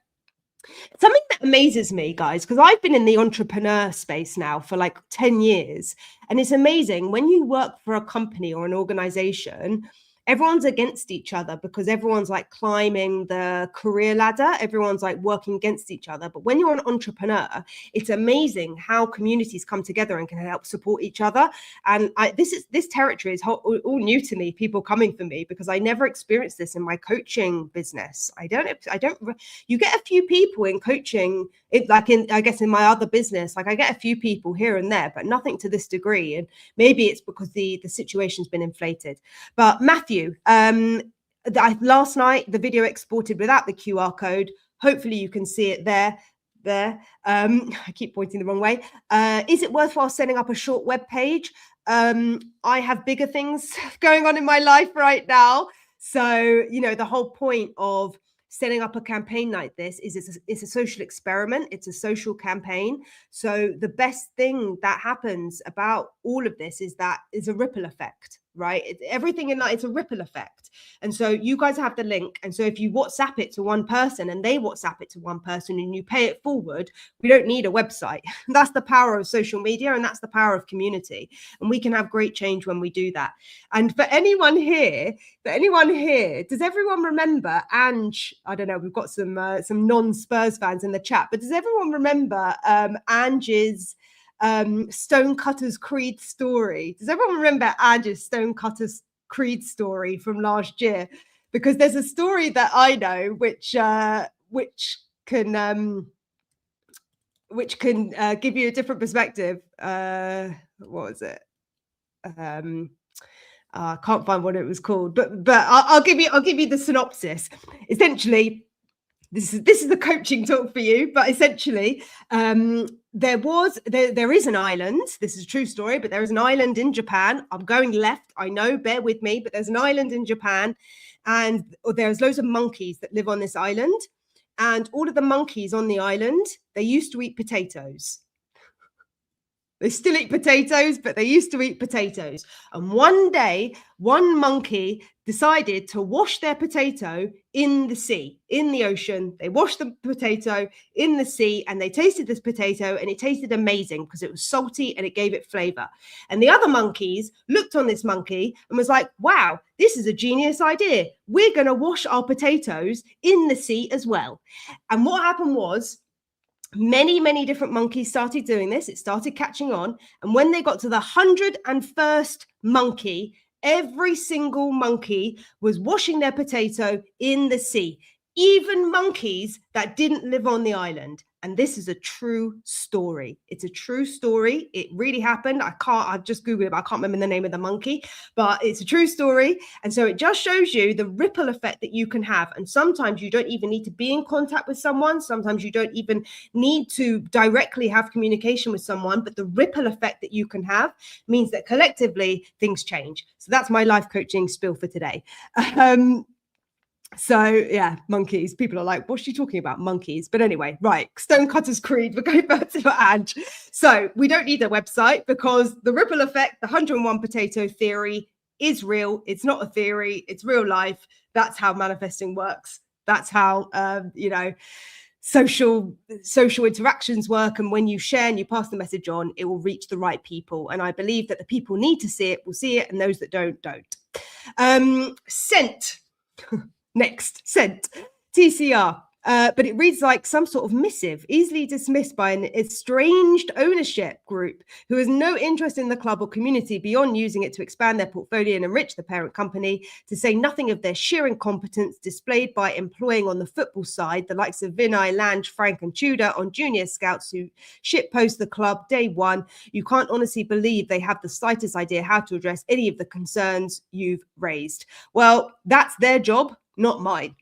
Something that amazes me, guys, because I've been in the entrepreneur space now for like 10 years, and it's amazing when you work for a company or an organization, everyone's against each other because everyone's like climbing the career ladder. Everyone's like working against each other. But when you're an entrepreneur, it's amazing how communities come together and can help support each other. And this territory is all new to me, people coming for me, because I never experienced this in my coaching business. You get a few people in coaching, I guess in my other business, like I get a few people here and there, but nothing to this degree. And maybe it's because the situation's been inflated. But Matthew, last night the video exported without the QR code. Hopefully you can see it there. I keep pointing the wrong way. Is it worthwhile setting up a short web page? I have bigger things going on in my life right now. So, you know, the whole point of setting up a campaign like this is it's a social experiment. It's a social campaign. So the best thing that happens about all of this is that it's a ripple effect, right? Everything in life, it's a ripple effect. And so you guys have the link. And so if you WhatsApp it to one person and they WhatsApp it to one person and you pay it forward, we don't need a website. That's the power of social media, and that's the power of community. And we can have great change when we do that. And for anyone here, does everyone remember Ange? I don't know, we've got some non-Spurs fans in the chat, but does everyone remember Ange's Stonecutters Creed story? Does everyone remember Ange's Stonecutters Creed story from last year? Because there's a story that I know which can give you a different perspective. What was it? I can't find what it was called, but I'll give you the synopsis. Essentially, this is the coaching talk for you, but essentially, there is an island. This is a true story, but there is an island in Japan. I'm going left, I know, bear with me, but there's an island in Japan, and there's loads of monkeys that live on this island, and all of the monkeys on the island, they used to eat potatoes. They still eat potatoes, but they used to eat potatoes. And one day, one monkey decided to wash their potato in the sea, in the ocean. They washed the potato in the sea, and they tasted this potato, and it tasted amazing because it was salty and it gave it flavor. And the other monkeys looked on this monkey and was like, wow, this is a genius idea. We're going to wash our potatoes in the sea as well. And what happened was, many different monkeys started doing this. It started catching on. And when they got to the 101st monkey, every single monkey was washing their potato in the sea, even monkeys that didn't live on the island. And this is a true story. It's a true story. It really happened. I've just Googled it, but I can't remember the name of the monkey, but it's a true story. And so it just shows you the ripple effect that you can have. And sometimes you don't even need to be in contact with someone. Sometimes you don't even need to directly have communication with someone, but the ripple effect that you can have means that collectively things change. So that's my life coaching spiel for today. So yeah, monkeys. People are like, what's she talking about? Monkeys. But anyway, right. Stonecutter's Creed. We're going back to Ange. So we don't need a website because the ripple effect, the 101 potato theory is real. It's not a theory. It's real life. That's how manifesting works. That's how, social interactions work. And when you share and you pass the message on, it will reach the right people. And I believe that the people need to see it will see it. And those that don't. Sent. Next, sent, TCR. But it reads like some sort of missive, easily dismissed by an estranged ownership group who has no interest in the club or community beyond using it to expand their portfolio and enrich the parent company, to say nothing of their sheer incompetence displayed by employing on the football side the likes of Vinai, Lange, Frank and Tudor on junior scouts who shitpost the club day one. You can't honestly believe they have the slightest idea how to address any of the concerns you've raised. Well, that's their job, not mine.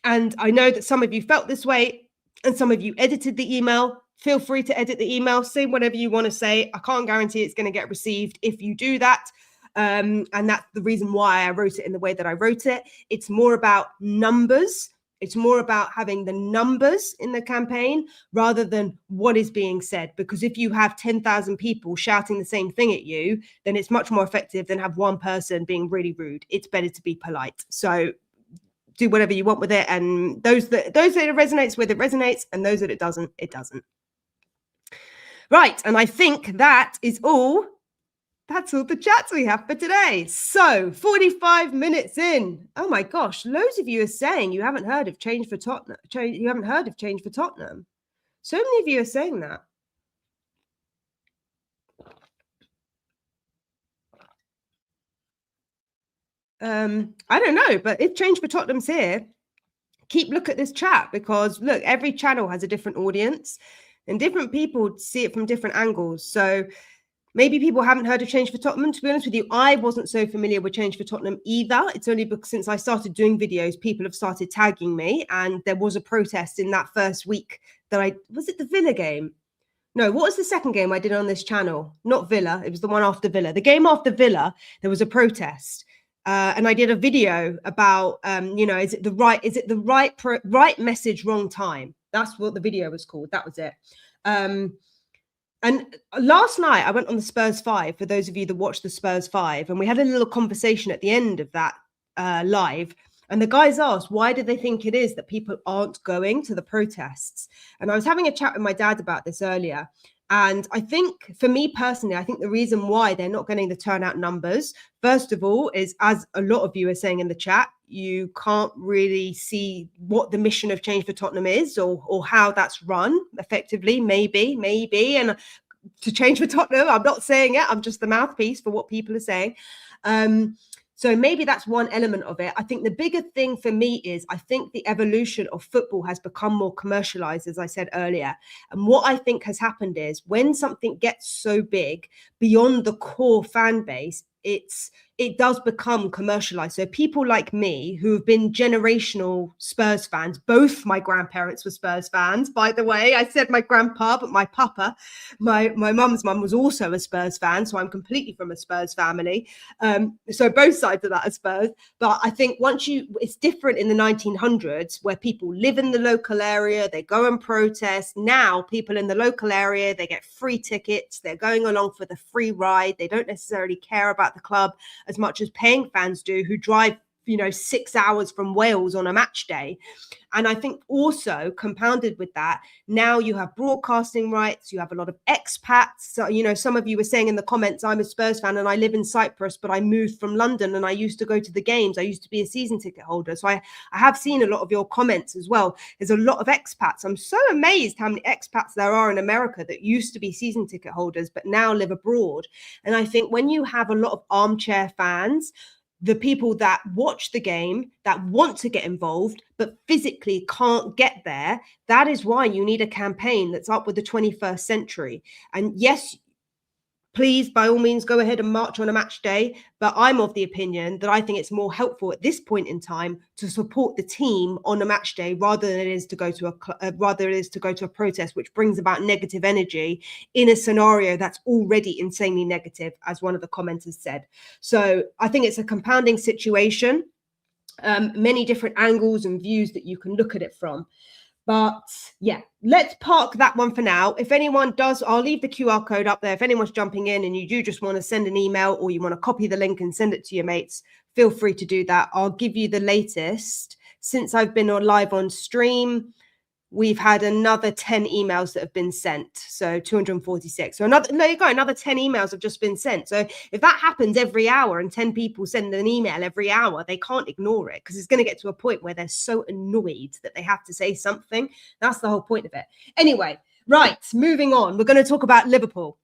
And I know that some of you felt this way and some of you edited the email. Feel free to edit the email, say whatever you want to say. I can't guarantee it's going to get received if you do that. And that's the reason why I wrote it in the way that I wrote it. It's more about numbers. It's more about having the numbers in the campaign rather than what is being said. Because if you have 10,000 people shouting the same thing at you, then it's much more effective than have one person being really rude. It's better to be polite. So do whatever you want with it, and those that it resonates with, it resonates, and those that it doesn't, it doesn't. Right, and I think that is all. That's all the chats we have for today. So 45 minutes in. Oh my gosh, loads of you are saying you haven't heard of Change for Tottenham. You haven't heard of Change for Tottenham. So many of you are saying that. I don't know, but if Change for Tottenham's here, look at this chat, because look, every channel has a different audience and different people see it from different angles. So maybe people haven't heard of Change for Tottenham. To be honest with you, I wasn't so familiar with Change for Tottenham either. It's only because since I started doing videos, people have started tagging me, and there was a protest in that first week that was it the Villa game? No, what was the second game I did on this channel? Not Villa, it was the one after Villa. The game after Villa, there was a protest. And I did a video about, is it the right message, wrong time? That's what the video was called. That was it. And last night I went on the Spurs 5, for those of you that watched the Spurs 5, and we had a little conversation at the end of that live. And the guys asked, why do they think it is that people aren't going to the protests? And I was having a chat with my dad about this earlier. And I think, for me personally, I think the reason why they're not getting the turnout numbers, first of all, is, as a lot of you are saying in the chat, you can't really see what the mission of Change for Tottenham is, or how that's run effectively. Maybe. And to Change for Tottenham, I'm not saying it. I'm just the mouthpiece for what people are saying. So maybe that's one element of it. I think the bigger thing for me is, I think the evolution of football has become more commercialized, as I said earlier. And what I think has happened is, when something gets so big beyond the core fan base, it does become commercialized. So people like me who have been generational Spurs fans, both my grandparents were Spurs fans, by the way. I said my grandpa, but my papa, my mum's mum was also a Spurs fan. So I'm completely from a Spurs family. So both sides of that are Spurs. But I think it's different in the 1900s where people live in the local area, they go and protest. Now people in the local area, they get free tickets, they're going along for the free ride. They don't necessarily care about the club as much as paying fans do, who drive 6 hours from Wales on a match day. And I think also compounded with that, now you have broadcasting rights, you have a lot of expats. So, some of you were saying in the comments, I'm a Spurs fan and I live in Cyprus, but I moved from London and I used to go to the games. I used to be a season ticket holder. So I have seen a lot of your comments as well. There's a lot of expats. I'm so amazed how many expats there are in America that used to be season ticket holders, but now live abroad. And I think when you have a lot of armchair fans, the people that watch the game, that want to get involved, but physically can't get there, that is why you need a campaign that's up with the 21st century. And yes, please, by all means, go ahead and march on a match day. But I'm of the opinion that I think it's more helpful at this point in time to support the team on a match day rather than it is to go to a protest, which brings about negative energy in a scenario that's already insanely negative, as one of the commenters said. So I think it's a compounding situation, many different angles and views that you can look at it from. But yeah, let's park that one for now. If anyone does, I'll leave the QR code up there. If anyone's jumping in and you do just want to send an email or you want to copy the link and send it to your mates, feel free to do that. I'll give you the latest. Since I've been live on stream, we've had another 10 emails that have been sent. So 246. So another 10 emails have just been sent. So if that happens every hour and 10 people send an email every hour, they can't ignore it, because it's going to get to a point where they're so annoyed that they have to say something. That's the whole point of it. Anyway, right, moving on. We're going to talk about Liverpool.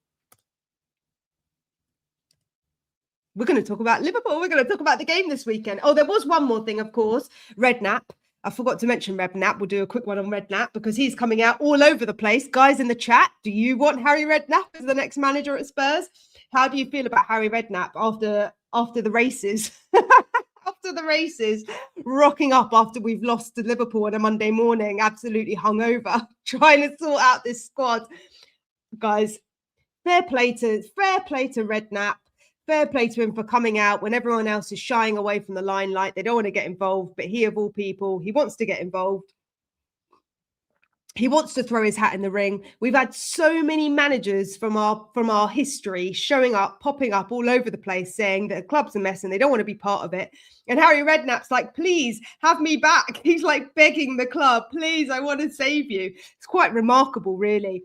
We're going to talk about Liverpool. We're going to talk about the game this weekend. Oh, there was one more thing, of course. Redknapp. I forgot to mention Redknapp. We'll do a quick one on Redknapp because he's coming out all over the place. Guys in the chat, do you want Harry Redknapp as the next manager at Spurs? How do you feel about Harry Redknapp after the races? After the races, rocking up after we've lost to Liverpool on a Monday morning, absolutely hungover, trying to sort out this squad. Guys, fair play to Redknapp. Fair play to him for coming out when everyone else is shying away from the limelight. They don't want to get involved, but he, of all people, he wants to get involved. He wants to throw his hat in the ring. We've had so many managers from our history showing up, popping up all over the place, saying that the club's a mess and they don't want to be part of it. And Harry Redknapp's like, please have me back. He's like begging the club, please, I want to save you. It's quite remarkable, really.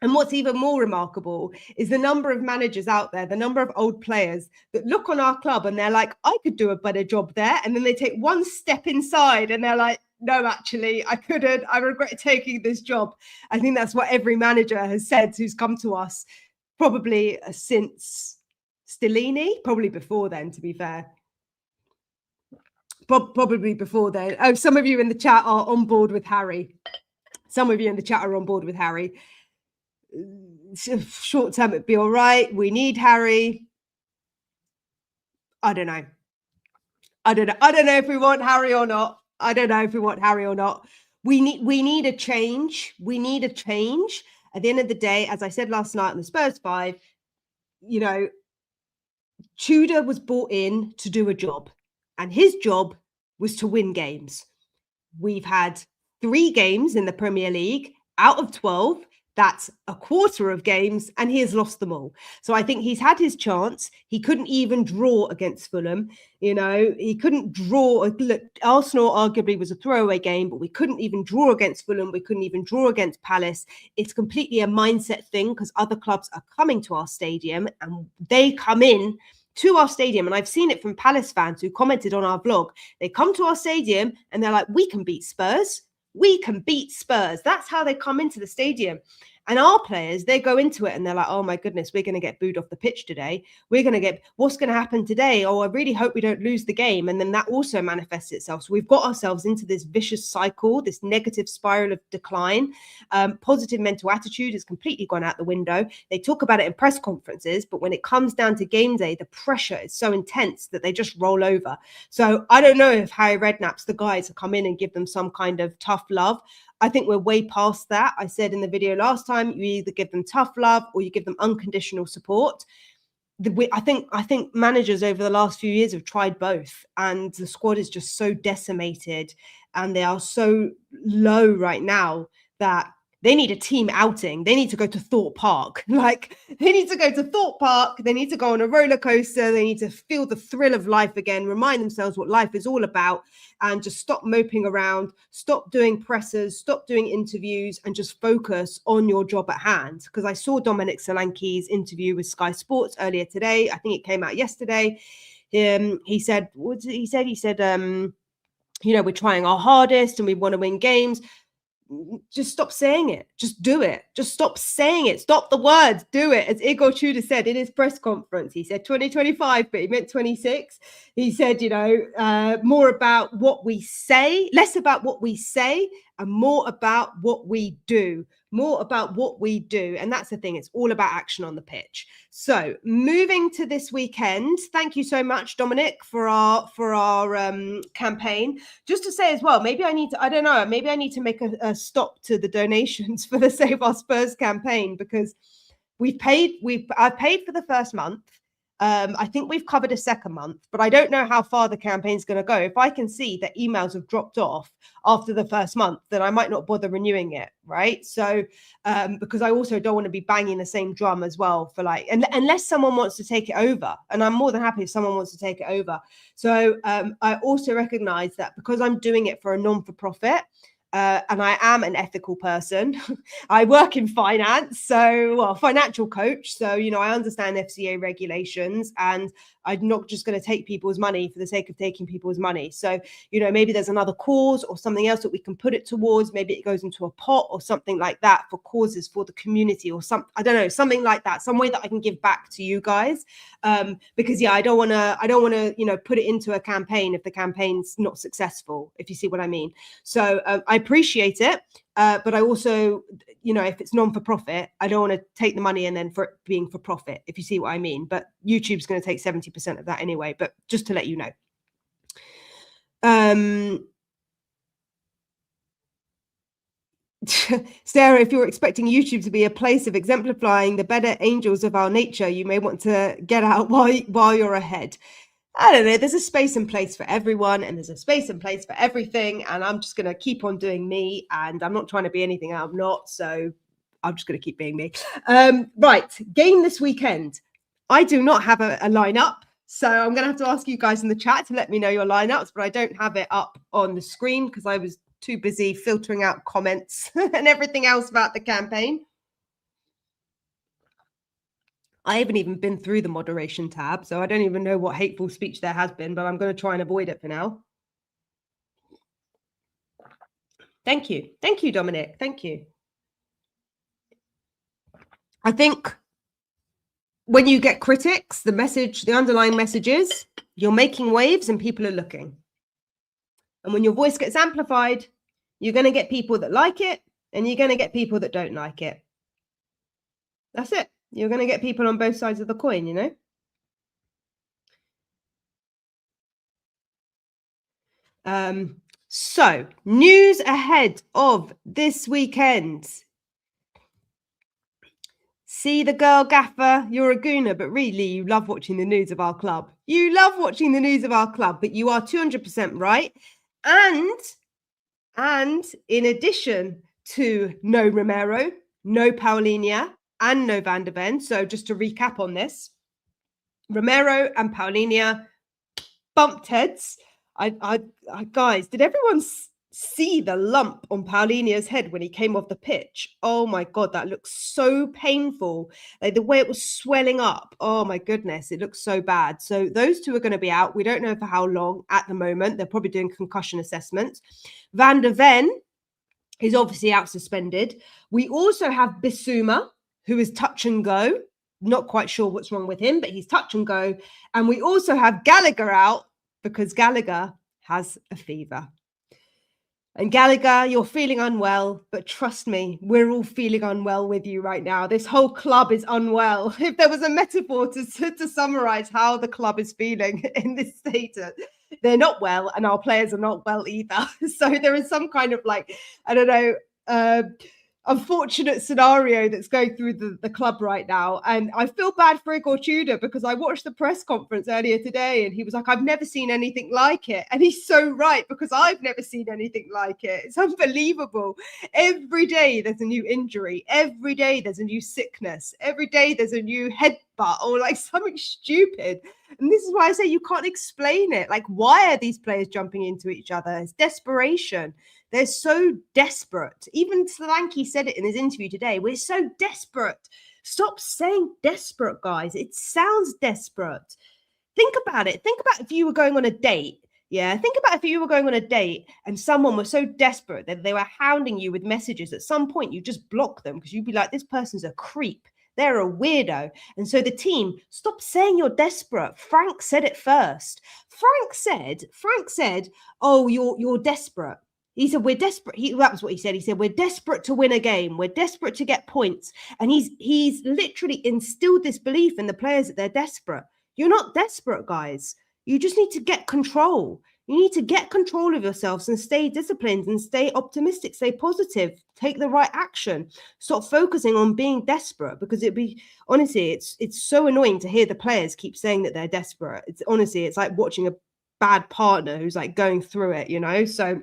And what's even more remarkable is the number of managers out there, the number of old players that look on our club and they're like, I could do a better job there. And then they take one step inside and they're like, no, actually, I couldn't. I regret taking this job. I think that's what every manager has said who's come to us, probably since Stellini, probably before then, to be fair. Probably before then. Oh, some of you in the chat are on board with Harry. Some of you in the chat are on board with Harry. Short term, it'd be all right. We need Harry. I don't know if we want Harry or not. We need a change. At the end of the day, as I said last night on the Spurs 5, Tudor was brought in to do a job, and his job was to win games. We've had 3 games in the Premier League out of 12. That's a quarter of games, and he has lost them all. So I think he's had his chance. He couldn't even draw against Fulham. He couldn't draw. Look, Arsenal arguably was a throwaway game, but we couldn't even draw against Fulham. We couldn't even draw against Palace. It's completely a mindset thing because other clubs are coming to our stadium and they come in to our stadium. And I've seen it from Palace fans who commented on our vlog. They come to our stadium and they're like, we can beat Spurs. We can beat Spurs. That's how they come into the stadium. And our players, they go into it and they're like, oh my goodness, we're going to get booed off the pitch today. What's going to happen today? Oh, I really hope we don't lose the game. And then that also manifests itself. So we've got ourselves into this vicious cycle, this negative spiral of decline. Positive mental attitude has completely gone out the window. They talk about it in press conferences, but when it comes down to game day, the pressure is so intense that they just roll over. So I don't know if Harry Redknapp's the guy to come in and give them some kind of tough love. I think we're way past that. I said in the video last time, you either give them tough love or you give them unconditional support. I think managers over the last few years have tried both, and the squad is just so decimated and they are so low right now that they need a team outing. They need to go to Thorpe Park. Like, they need to go to Thorpe Park. They need to go on a roller coaster. They need to feel the thrill of life again, remind themselves what life is all about, and just stop moping around, stop doing pressers, stop doing interviews, and just focus on your job at hand. Because I saw Dominic Solanke's interview with Sky Sports earlier today. I think it came out yesterday. He said, what did he say? He said, you know, we're trying our hardest and we want to win games. Just stop saying it. Just do it. Just stop saying it. Stop the words. Do it. As Igor Tudor said in his press conference, he said 2025, but he meant 26. He said, you know, more about what we say, less about what we say, and more about what we do. More about what we do. And that's the thing. It's all about action on the pitch. So moving to this weekend, thank you so much, Dominic, for our campaign. Just to say as well, maybe I need to, I don't know, maybe I need to make a stop to the donations for the Save Our Spurs campaign, because I've paid for the first month. I think we've covered a second month, but I don't know how far the campaign's going to go. If I can see that emails have dropped off after the first month, then I might not bother renewing it, right? So, because I also don't want to be banging the same drum as well for like, unless someone wants to take it over, and I'm more than happy if someone wants to take it over. So I also recognize that because I'm doing it for a non-for-profit, and I am an ethical person. I work in finance, financial coach. So, you know, I understand FCA regulations, and I'm not just going to take people's money for the sake of taking people's money. So, you know, maybe there's another cause or something else that we can put it towards. Maybe it goes into a pot or something like that for causes for the community or I don't know, something like that, some way that I can give back to you guys. Because yeah, I don't want to, you know, put it into a campaign if the campaign's not successful, if you see what I mean. So I appreciate it. But I also, you know, if it's non-for-profit, I don't want to take the money and then for it being for profit, if you see what I mean. But YouTube's going to take 70% of that anyway, but just to let you know. Sarah, if you're expecting YouTube to be a place of exemplifying the better angels of our nature, you may want to get out while you're ahead. I don't know, there's a space and place for everyone, and there's a space and place for everything, and I'm just going to keep on doing me, and I'm not trying to be anything I'm not, so I'm just going to keep being me. Right, game this weekend. I do not have a lineup, so I'm going to have to ask you guys in the chat to let me know your lineups, but I don't have it up on the screen because I was too busy filtering out comments and everything else about the campaign. I haven't even been through the moderation tab, so I don't even know what hateful speech there has been, but I'm going to try and avoid it for now. Thank you. Thank you, Dominic. Thank you. I think when you get critics, the underlying message is you're making waves and people are looking. And when your voice gets amplified, you're going to get people that like it and you're going to get people that don't like it. That's it. You're going to get people on both sides of the coin, you know? So, news ahead of this weekend. See the girl gaffer, you're a gooner, but really you love watching the news of our club. You love watching the news of our club, but you are 200% right. And in addition to no Romero, no Paulinho, and no Van de Ven. So just to recap on this, Romero and Paulinho bumped heads. I guys, did everyone see the lump on Paulinho's head when he came off the pitch? Oh my God, that looks so painful. Like the way it was swelling up. Oh my goodness, it looks so bad. So those two are going to be out. We don't know for how long at the moment. They're probably doing concussion assessments. Van de Ven He's obviously out suspended. We also have Bissouma, who is touch and go. Not quite sure what's wrong with him, but he's touch and go. And we also have Gallagher out because Gallagher has a fever. And Gallagher, you're feeling unwell, but trust me, we're all feeling unwell with you right now. This whole club is unwell. If there was a metaphor to summarize how the club is feeling in this status, they're not well, and our players are not well either. So there is some kind of like, I don't know, unfortunate scenario that's going through the club right now. And I feel bad for Igor Tudor because I watched the press conference earlier today and he was like, I've never seen anything like it. And he's so right, because I've never seen anything like it. It's unbelievable. Every day there's a new injury. Every day there's a new sickness. Every day there's a new headbutt or like something stupid. And this is why I say you can't explain it. Like, why are these players jumping into each other? It's desperation. They're so desperate. Even Solanke said it in his interview today. We're so desperate. Stop saying desperate, guys. It sounds desperate. Think about it. Think about if you were going on a date. Yeah, think about if you were going on a date and someone was so desperate that they were hounding you with messages. At some point, you just block them because you'd be like, this person's a creep. They're a weirdo. And so the team, stop saying you're desperate. Frank said it first. Frank said, oh, you're desperate. He said, we're desperate. That was what he said. He said, we're desperate to win a game. We're desperate to get points. And he's literally instilled this belief in the players that they're desperate. You're not desperate, guys. You just need to get control. You need to get control of yourselves and stay disciplined and stay optimistic, stay positive, take the right action. Stop focusing on being desperate, because honestly, it's so annoying to hear the players keep saying that they're desperate. It's like watching a bad partner who's like going through it, you know? So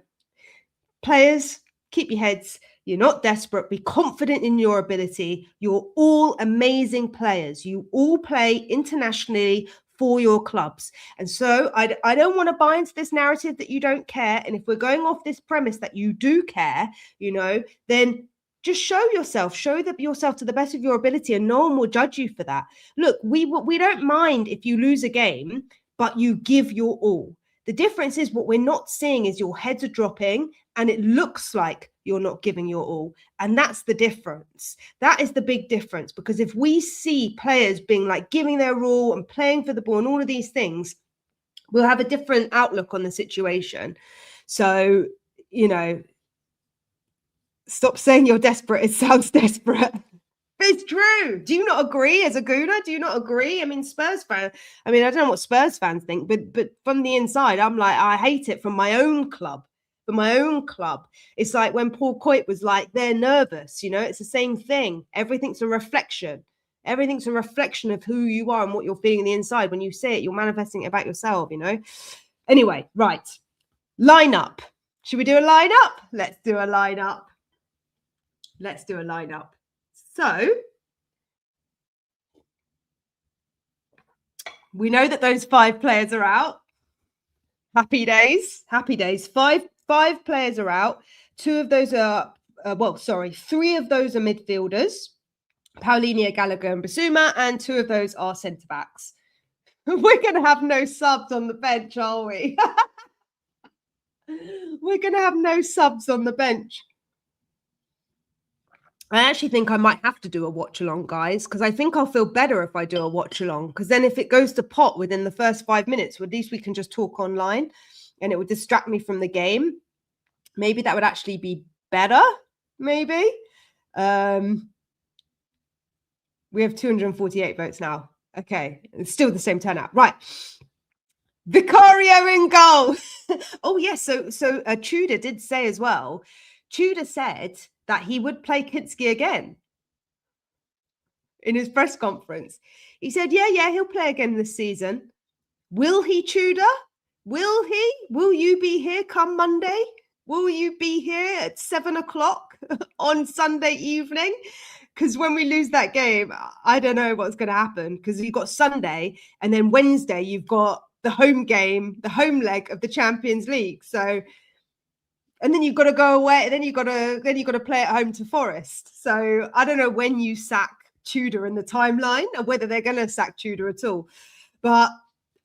players, keep your heads. You're not desperate. Be confident in your ability. You're all amazing players. You all play internationally for your clubs. And so I don't want to buy into this narrative that you don't care. And if we're going off this premise that you do care, you know, then just show yourself to the best of your ability, and no one will judge you for that. Look, we don't mind if you lose a game, but you give your all. The difference is what we're not seeing is your heads are dropping and it looks like you're not giving your all. And that's the difference. That is the big difference, because if we see players being like giving their all and playing for the ball and all of these things, we'll have a different outlook on the situation. So, you know, stop saying you're desperate. It sounds desperate. It's true. Do you not agree as a Gooner? Do you not agree? I mean, Spurs fan. I mean, I don't know what Spurs fans think, but from the inside, I'm like, I hate it from my own club. For my own club, it's like when Paul Coit was like, they're nervous. You know, it's the same thing. Everything's a reflection. Everything's a reflection of who you are and what you're feeling on the inside. When you say it, you're manifesting it about yourself. You know. Anyway, right. Lineup. Should we do a lineup? Let's do a lineup. Let's do a lineup. So we know that those 5 players are out. Happy days. Happy days. Five players are out. 2 of those are, 3 of those are midfielders. Paulinho, Gallagher and Bissouma, and 2 of those are centre-backs. We're going to have no subs on the bench, are we? We're going to have no subs on the bench. I actually think I might have to do a watch along, guys, because I think I'll feel better if I do a watch along. Because then if it goes to pot within the first 5 minutes, well, at least we can just talk online and it would distract me from the game. Maybe that would actually be better. Maybe. We have 248 votes now. Okay. It's still the same turnout. Right. Vicario in goal. Oh, yes. So Tudor did say as well. Tudor said that he would play Kinski again in his press conference. He said, yeah, he'll play again this season. Will he, Tudor? Will he? Will you be here come Monday? Will you be here at 7:00 on Sunday evening? Because when we lose that game, I don't know what's going to happen, because you've got Sunday and then Wednesday, you've got the home game, the home leg of the Champions League. So, and then you've got to go away. Then you've got to play at home to Forest. So I don't know when you sack Tudor in the timeline, or whether they're going to sack Tudor at all. But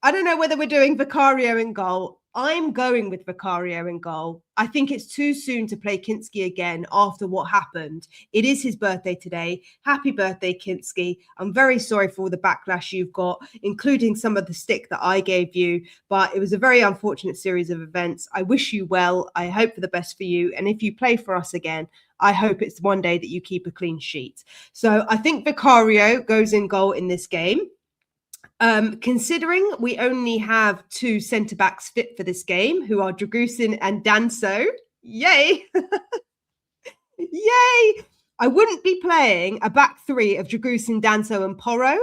I don't know whether we're doing Vicario in goal. I'm going with Vicario in goal. I think it's too soon to play Kinski again after what happened. It is his birthday today. Happy birthday, Kinski. I'm very sorry for all the backlash you've got, including some of the stick that I gave you. But it was a very unfortunate series of events. I wish you well. I hope for the best for you. And if you play for us again, I hope it's one day that you keep a clean sheet. So I think Vicario goes in goal in this game. Considering we only have 2 centre-backs fit for this game, who are Dragusin and Danso, yay! Yay! I wouldn't be playing a back 3 of Dragusin, Danso and Porro.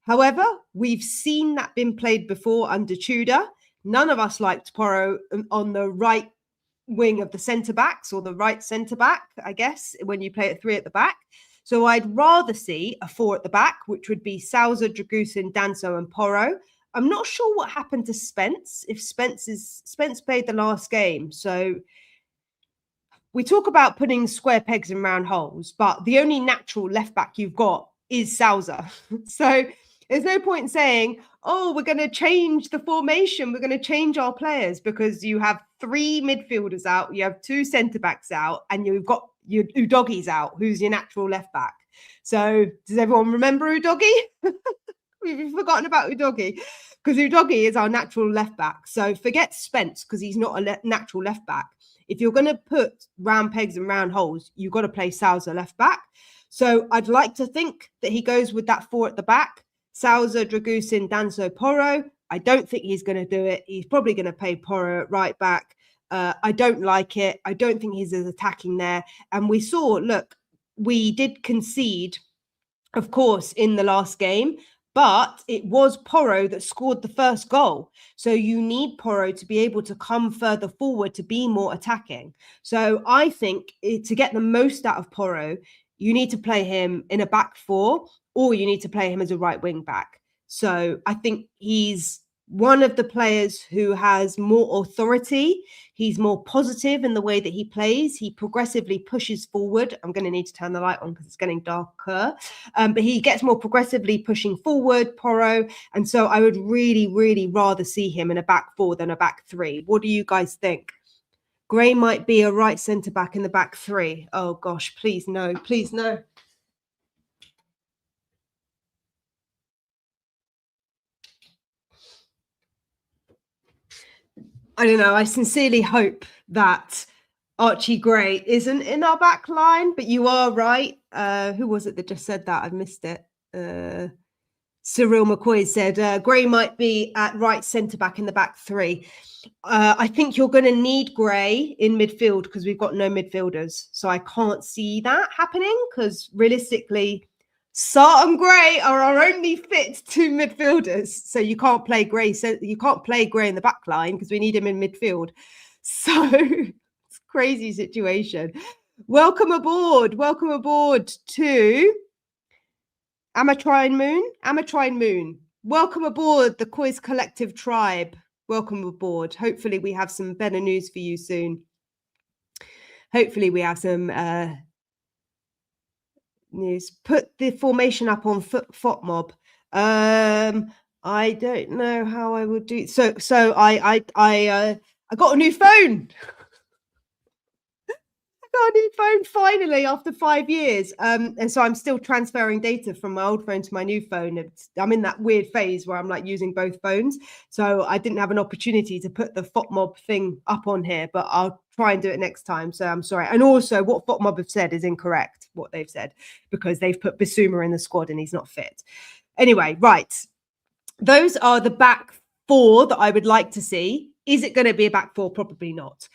However, we've seen that been played before under Tudor. None of us liked Porro on the right wing of the centre-backs, or the right centre-back, I guess, when you play at 3 at the back. So I'd rather see a 4 at the back, which would be Sousa, Dragusin, Danso and Porro. I'm not sure what happened to Spence, if Spence played the last game. So we talk about putting square pegs in round holes, but the only natural left back you've got is Sousa. So there's no point saying, oh, we're going to change the formation, we're going to change our players, because you have 3 midfielders out, you have 2 centre-backs out, and you've got your Udoghi's out, who's your natural left back. So does everyone remember Udoghi? We've forgotten about Udoghi, because Udoghi is our natural left back. So forget Spence, because he's not a natural left back. If you're going to put round pegs and round holes, you've got to play Sousa left back. So I'd like to think that he goes with that 4 at the back. Sousa, Dragusin, Danso, Porro. I don't think he's going to do it. He's probably going to play Porro at right back. I don't like it. I don't think he's as attacking there. And we saw, look, we did concede, of course, in the last game, but it was Porro that scored the first goal. So you need Porro to be able to come further forward, to be more attacking. So I think to get the most out of Porro, you need to play him in a back 4, or you need to play him as a right wing back. So I think he's one of the players who has more authority. He's more positive in the way that he plays. He progressively pushes forward. I'm going to need to turn the light on because it's getting darker. But he gets more progressively pushing forward, Porro. And so I would really, really rather see him in a back 4 than a back 3. What do you guys think? Gray might be a right centre-back in the back 3. Oh, gosh, please no. Please no. I don't know. I sincerely hope that Archie Gray isn't in our back line, but you are right. Who was it that just said that? I've missed it. Cyril McCoy said Gray might be at right centre-back in the back 3. I think you're going to need Gray in midfield because we've got no midfielders. So I can't see that happening, because realistically, Sarr and Gray are our only fit 2 midfielders. So you can't play Gray. So you can't play Gray in the back line because we need him in midfield. So it's a crazy situation. Welcome aboard. Welcome aboard to Amatrine Moon. Welcome aboard the Coys Collective tribe. Welcome aboard. Hopefully we have some better news for you soon. Hopefully we have some news. Put the formation up on FOTMob. I don't know how I would do. So I got a new phone. A new phone finally after 5 years, and so I'm still transferring data from my old phone to my new phone. I'm in that weird phase where I'm like using both phones, so I didn't have an opportunity to put the FOTMob thing up on here, but I'll try and do it next time. So I'm sorry. And also, what FOTMob have said is incorrect, what they've said, because they've put Bissouma in the squad and he's not fit. Anyway, right, those are the back 4 that I would like to see. Is it going to be a back 4? Probably not.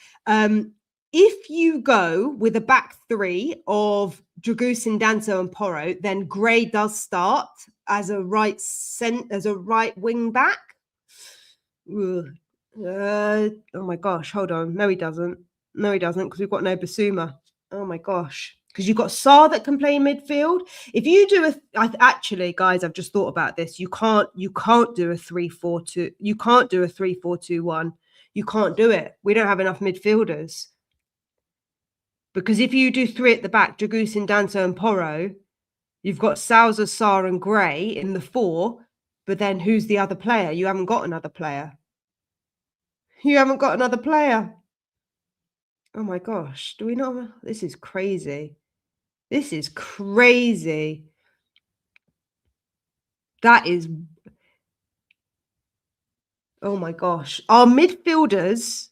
If you go with a back 3 of Dragusin, Danso, and Porro, then Gray does start as a right wing back. Oh my gosh, hold on. No, he doesn't. No, he doesn't, because we've got no Bissouma. Oh my gosh. Because you've got Sarr that can play midfield. If you do actually, guys, I've just thought about this. You can't do a 3-4-2. You can't do a 3-4-2-1. You can't do it. We don't have enough midfielders. Because if you do 3 at the back, Dragusin, Danso and Porro, you've got Sousa, Sarr and Gray in the 4, but then who's the other player? You haven't got another player. You haven't got another player. Oh my gosh. Do we not? This is crazy. This is crazy. That is, oh my gosh. Our midfielders,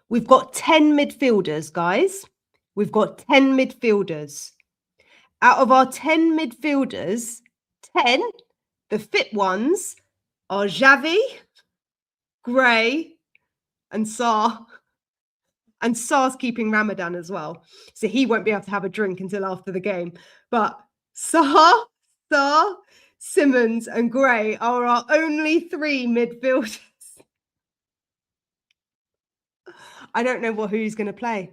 we've got 10 midfielders, guys. We've got 10 midfielders. Out of our 10 midfielders, 10, the fit ones, are Xavi, Gray, and Sarr. And Sarr's keeping Ramadan as well. So he won't be able to have a drink until after the game. But Sarr, Simmons, and Gray are our only 3 midfielders. I don't know who he's going to play.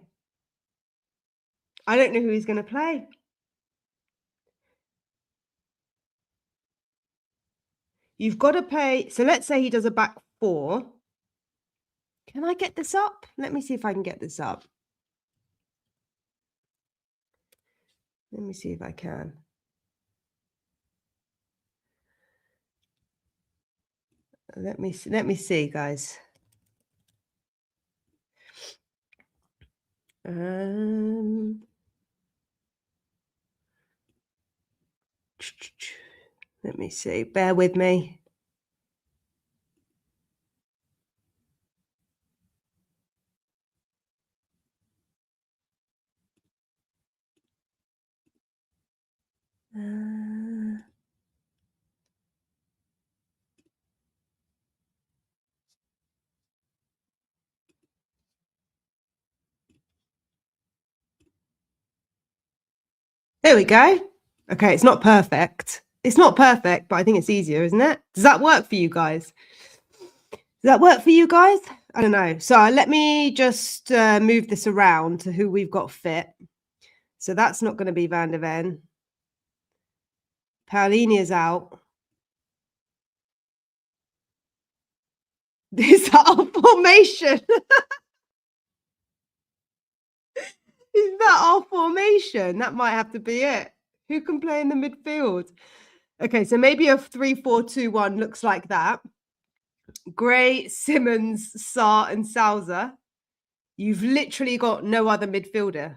I don't know who he's going to play. You've got to play. So let's say he does a back 4. Can I get this up? Let me see if I can get this up. Let me see if I can. Let me see, guys. Let me see. Bear with me. There we go. Okay, it's not perfect. It's not perfect, but I think it's easier, isn't it? Does that work for you guys? Does that work for you guys? I don't know. So let me just move this around to who we've got fit. So that's not going to be Van der Ven. Paolini is out. Is that our formation? Is that our formation? That might have to be it. Who can play in the midfield? Okay, so maybe a 3-4-2-1 looks like that. Gray, Simmons, Sarr, and Sousa. You've literally got no other midfielder.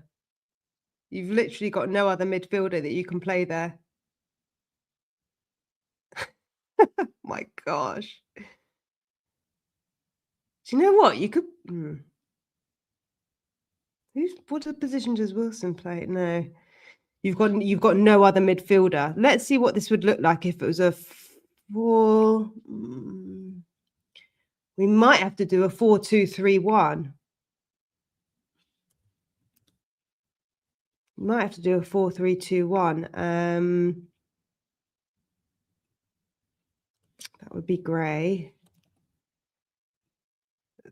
You've literally got no other midfielder that you can play there. My gosh. Do you know what? You could. What position does Wilson play? No. You've got no other midfielder. Let's see what this would look like if it was a 4. We might have to do a 4-2-3-1. We might have to do a 4-3-2-1. That would be Gray.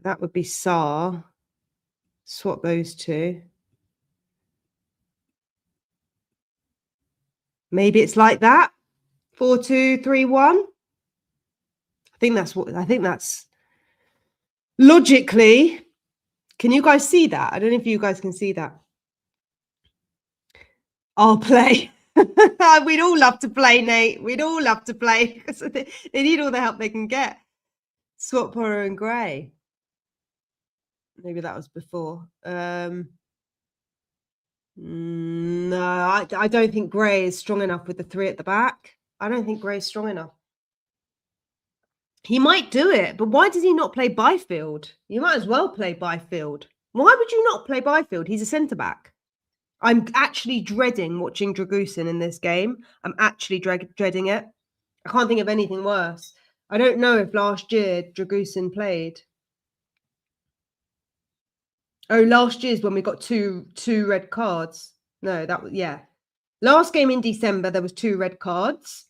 That would be Sarr. Swap those two. Maybe it's like that. 4-2-3-1. I think that's logically. Can you guys see that? I don't know if you guys can see that. I'll play. We'd all love to play, Nate. We'd all love to play. They need all the help they can get. Swap Porro and Gray. Maybe that was before. No, I don't think Gray is strong enough with the 3 at the back. I don't think Gray's strong enough. He might do it, but why does he not play Byfield? You might as well play Byfield. Why would you not play Byfield? He's a centre-back. I'm actually dreading watching Dragusin in this game. I'm actually dreading it. I can't think of anything worse. I don't know if last year Dragusin played. Oh, last year's when we got two red cards. No, that was, yeah. Last game in December, there was 2 red cards.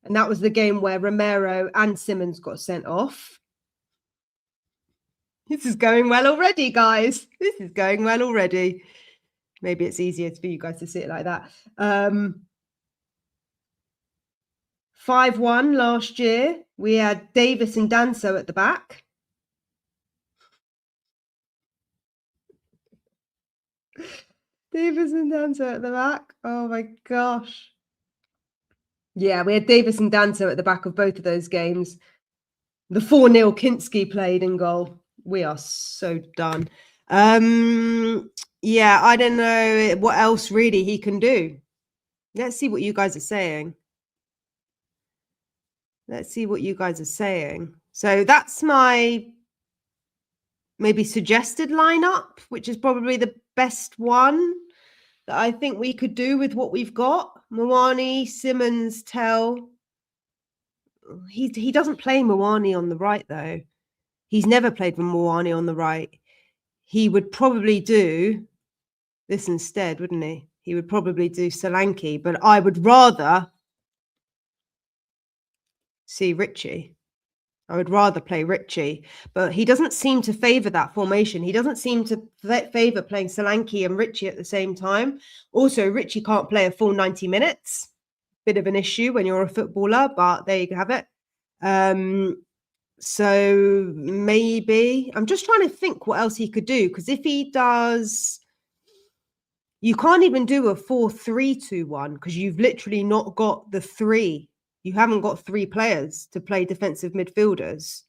And that was the game where Romero and Simmons got sent off. This is going well already, guys. This is going well already. Maybe it's easier for you guys to see it like that. 5-1 last year. We had Davis and Danso at the back. Davis and Danso at the back. Oh my gosh. Yeah, we had Davis and Danto at the back of both of those games. The 4-0 Kinski played in goal. We are so done. Yeah, I don't know what else really he can do. Let's see what you guys are saying. Let's see what you guys are saying. So that's my maybe suggested lineup, which is probably the best one that I think we could do with what we've got. Mwani, Simmons, Tell. He doesn't play Mwani on the right, though. He's never played with Mwani on the right. He would probably do this instead, wouldn't he? He would probably do Solanke, but I would rather see Richie. I would rather play Richie, but he doesn't seem to favour that formation. He doesn't seem to favour playing Solanke and Richie at the same time. Also, Richie can't play a full 90 minutes. Bit of an issue when you're a footballer, but there you have it. So maybe I'm just trying to think what else he could do, because if he does, you can't even do a 4-3-2-1 because you've literally not got the three. You haven't got three players to play defensive midfielders.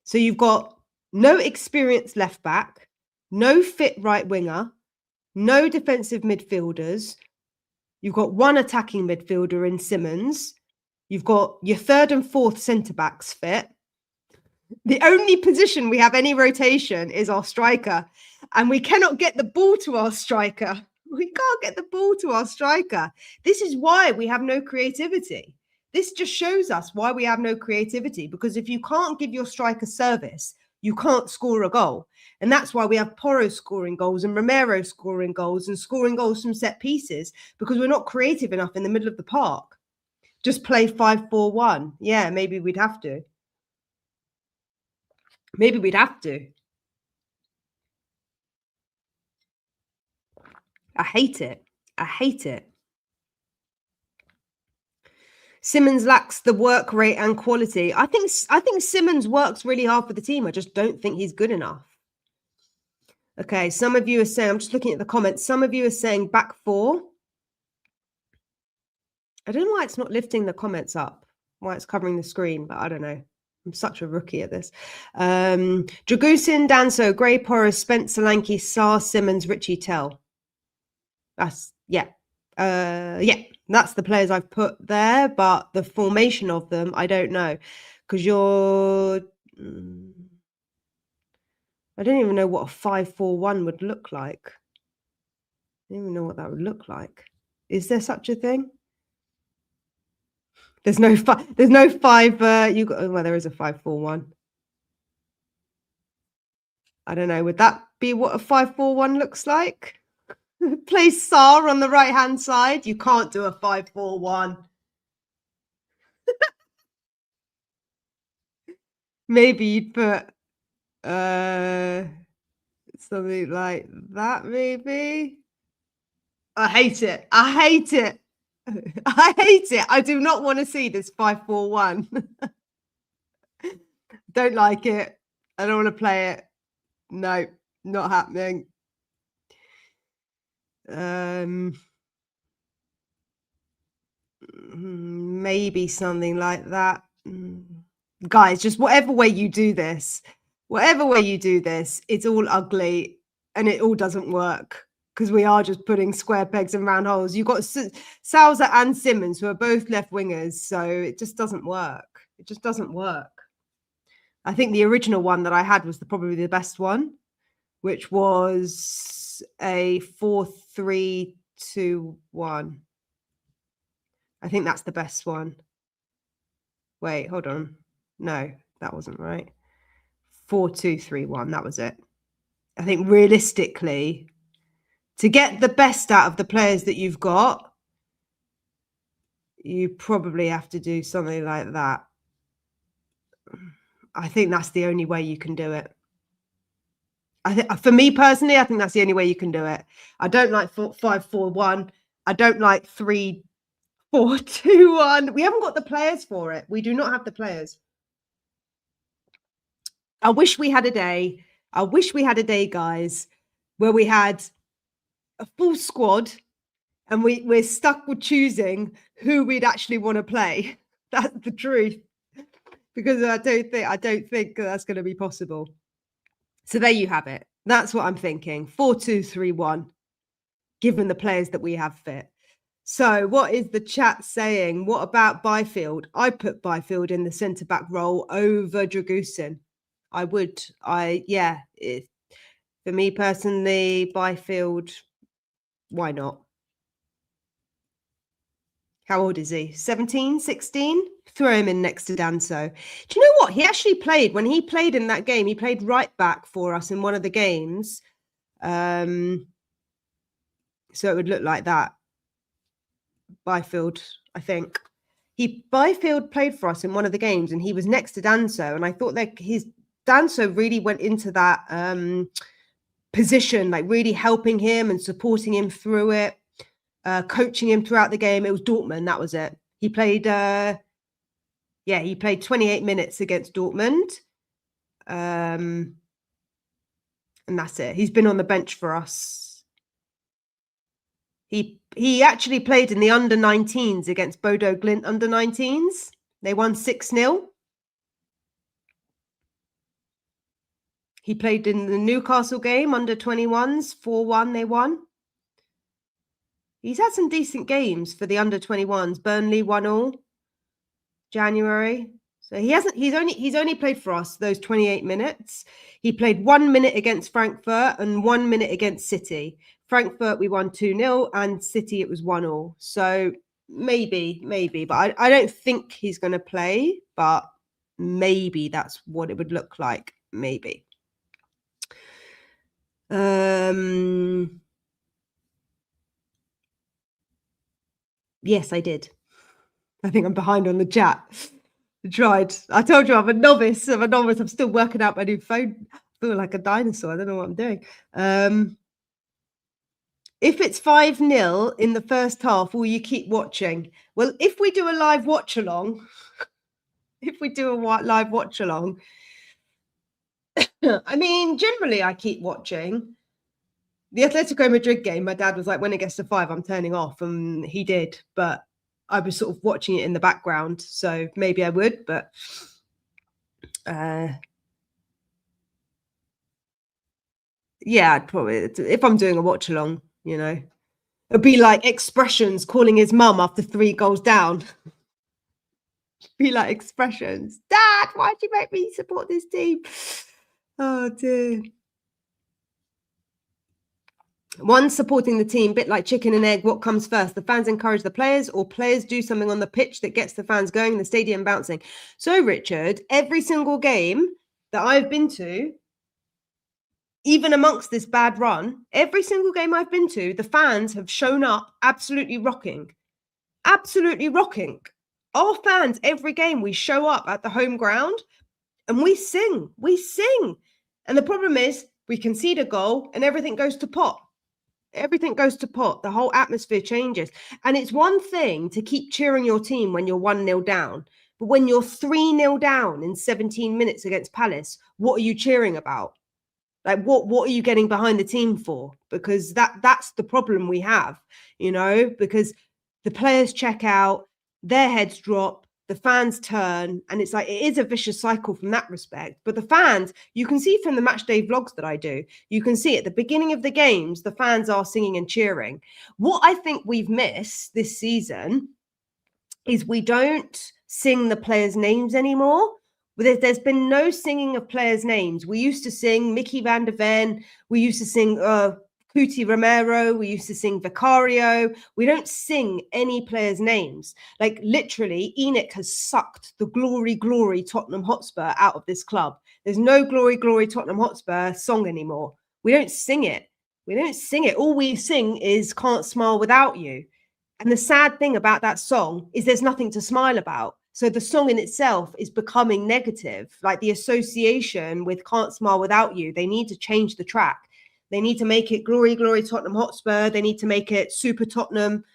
So you've got no experienced left back, no fit right winger, no defensive midfielders. You've got one attacking midfielder in Simmons. You've got your third and fourth centre backs fit. The only position we have any rotation is our striker, and we cannot get the ball to our striker. We can't get the ball to our striker. This is why we have no creativity. This just shows us why we have no creativity, because if you can't give your striker service, you can't score a goal. And that's why we have Porro scoring goals and Romero scoring goals and scoring goals from set pieces, because we're not creative enough in the middle of the park. Just play 5-4-1. Yeah, maybe we'd have to. Maybe we'd have to. I hate it. I hate it. Simmons lacks the work rate and quality. I think Simmons works really hard for the team. I just don't think he's good enough. Okay, some of you are saying, I'm just looking at the comments. Some of you are saying back four. I don't know why it's not lifting the comments up, why it's covering the screen, but I don't know. I'm such a rookie at this. Dragusin, Danso, Gray, Porras, Spence, Solanke, Sarr, Simmons, Richie, Tell. That's, yeah. That's the players I've put there, but the formation of them, I don't know. Because I don't even know what a 5-4-1 would look like. I don't even know what that would look like. Is there such a thing? There's no five. Well, there is a 5-4-1. I don't know. Would that be what a 5-4-1 looks like? Play Sarr on the right-hand side. You can't do a 5-4-1. Maybe you'd put something like that, maybe. I hate it. I hate it. I hate it. I do not want to see this 5-4-1. Don't like it. I don't want to play it. No, not happening. Maybe something like that. Guys, just whatever way you do this, it's all ugly and it all doesn't work, because we are just putting square pegs in round holes. You've got Sousa and Simmons, who are both left wingers, so it just doesn't work. It just doesn't work. I think the original one that I had was probably the best one, which was a 4-3-2-1. I think that's the best one. Wait, hold on. No, that wasn't right. 4-2-3-1. That was it. I think realistically, to get the best out of the players that you've got, you probably have to do something like that. I think that's the only way you can do it. For me personally, I think that's the only way you can do it. I don't like 5-4-1. I don't like 3-4-2-1. We haven't got the players for it. We do not have the players. I wish we had a day. Guys, where we had a full squad And we're stuck with choosing who we'd actually want to play. That's the truth. Because I don't think that's going to be possible. So there you have it. That's what I'm thinking. 4-2-3-1, given the players that we have fit. So what is the chat saying? What about Byfield? I put Byfield in the centre-back role over Dragusin. I would. For me personally, Byfield, why not? How old is he? 17, 16? Throw him in next to Danso. Do you know what? He actually played, when he played in that game, he played right back for us in one of the games. So it would look like that. Byfield, I think. Byfield played for us in one of the games and he was next to Danso. And I thought that Danso really went into that position, like really helping him and supporting him through it, coaching him throughout the game. It was Dortmund, that was it. He played, he played 28 minutes against Dortmund. And that's it. He's been on the bench for us. He actually played in the under-19s against Bodo Glimt under-19s. They won 6-0. He played in the Newcastle game, under-21s, 4-1 they won. He's had some decent games for the under-21s. Burnley 1-1, January. So he's only played for us those 28 minutes. He played 1 minute against Frankfurt and 1 minute against City. Frankfurt, we won 2-0, and City, it was 1-1. So maybe, but I don't think he's going to play, but maybe that's what it would look like. Maybe. Yes, I did. I think I'm behind on the chat. I tried. I told you I'm a novice. I'm still working out my new phone. I feel like a dinosaur. I don't know what I'm doing. If it's 5-0 in the first half, will you keep watching? Well, if we do a live watch along, I mean, generally I keep watching. The Atletico Madrid game, my dad was like, when it gets to 5, I'm turning off. And he did. But I was sort of watching it in the background. So maybe I would. But yeah, I'd probably, if I'm doing a watch along, you know, it'd be like Expressions calling his mum after 3 goals down. Be like Expressions. Dad, why'd you make me support this team? Oh dear. One supporting the team, bit like chicken and egg. What comes first? The fans encourage the players, or players do something on the pitch that gets the fans going, the stadium bouncing. So, Richard, every single game that I've been to, even amongst this bad run, every single game I've been to, the fans have shown up absolutely rocking. Absolutely rocking. Our fans, every game, we show up at the home ground and we sing. And the problem is we concede a goal and everything goes to pot. Everything goes to pot. The whole atmosphere changes. And it's one thing to keep cheering your team when you're 1-0 down. But when you're 3-0 down in 17 minutes against Palace, what are you cheering about? Like, what are you getting behind the team for? Because that's the problem we have, you know, because the players check out, their heads drop, the fans turn, and it's like, it is a vicious cycle from that respect. But the fans, you can see from the match day vlogs that I do, you can see at the beginning of the games, the fans are singing and cheering. What I think we've missed this season is we don't sing the players' names anymore. There's been no singing of players' names. We used to sing Mickey van der Ven. We used to sing Cuti Romero. We used to sing Vicario. We don't sing any players' names. Like, literally, ENIC has sucked the glory Tottenham Hotspur out of this club. There's no glory Tottenham Hotspur song anymore. We don't sing it. All we sing is Can't Smile Without You. And the sad thing about that song is there's nothing to smile about. So the song in itself is becoming negative. Like, the association with Can't Smile Without You, they need to change the track. They need to make it glory Tottenham Hotspur. They need to make it Super Tottenham.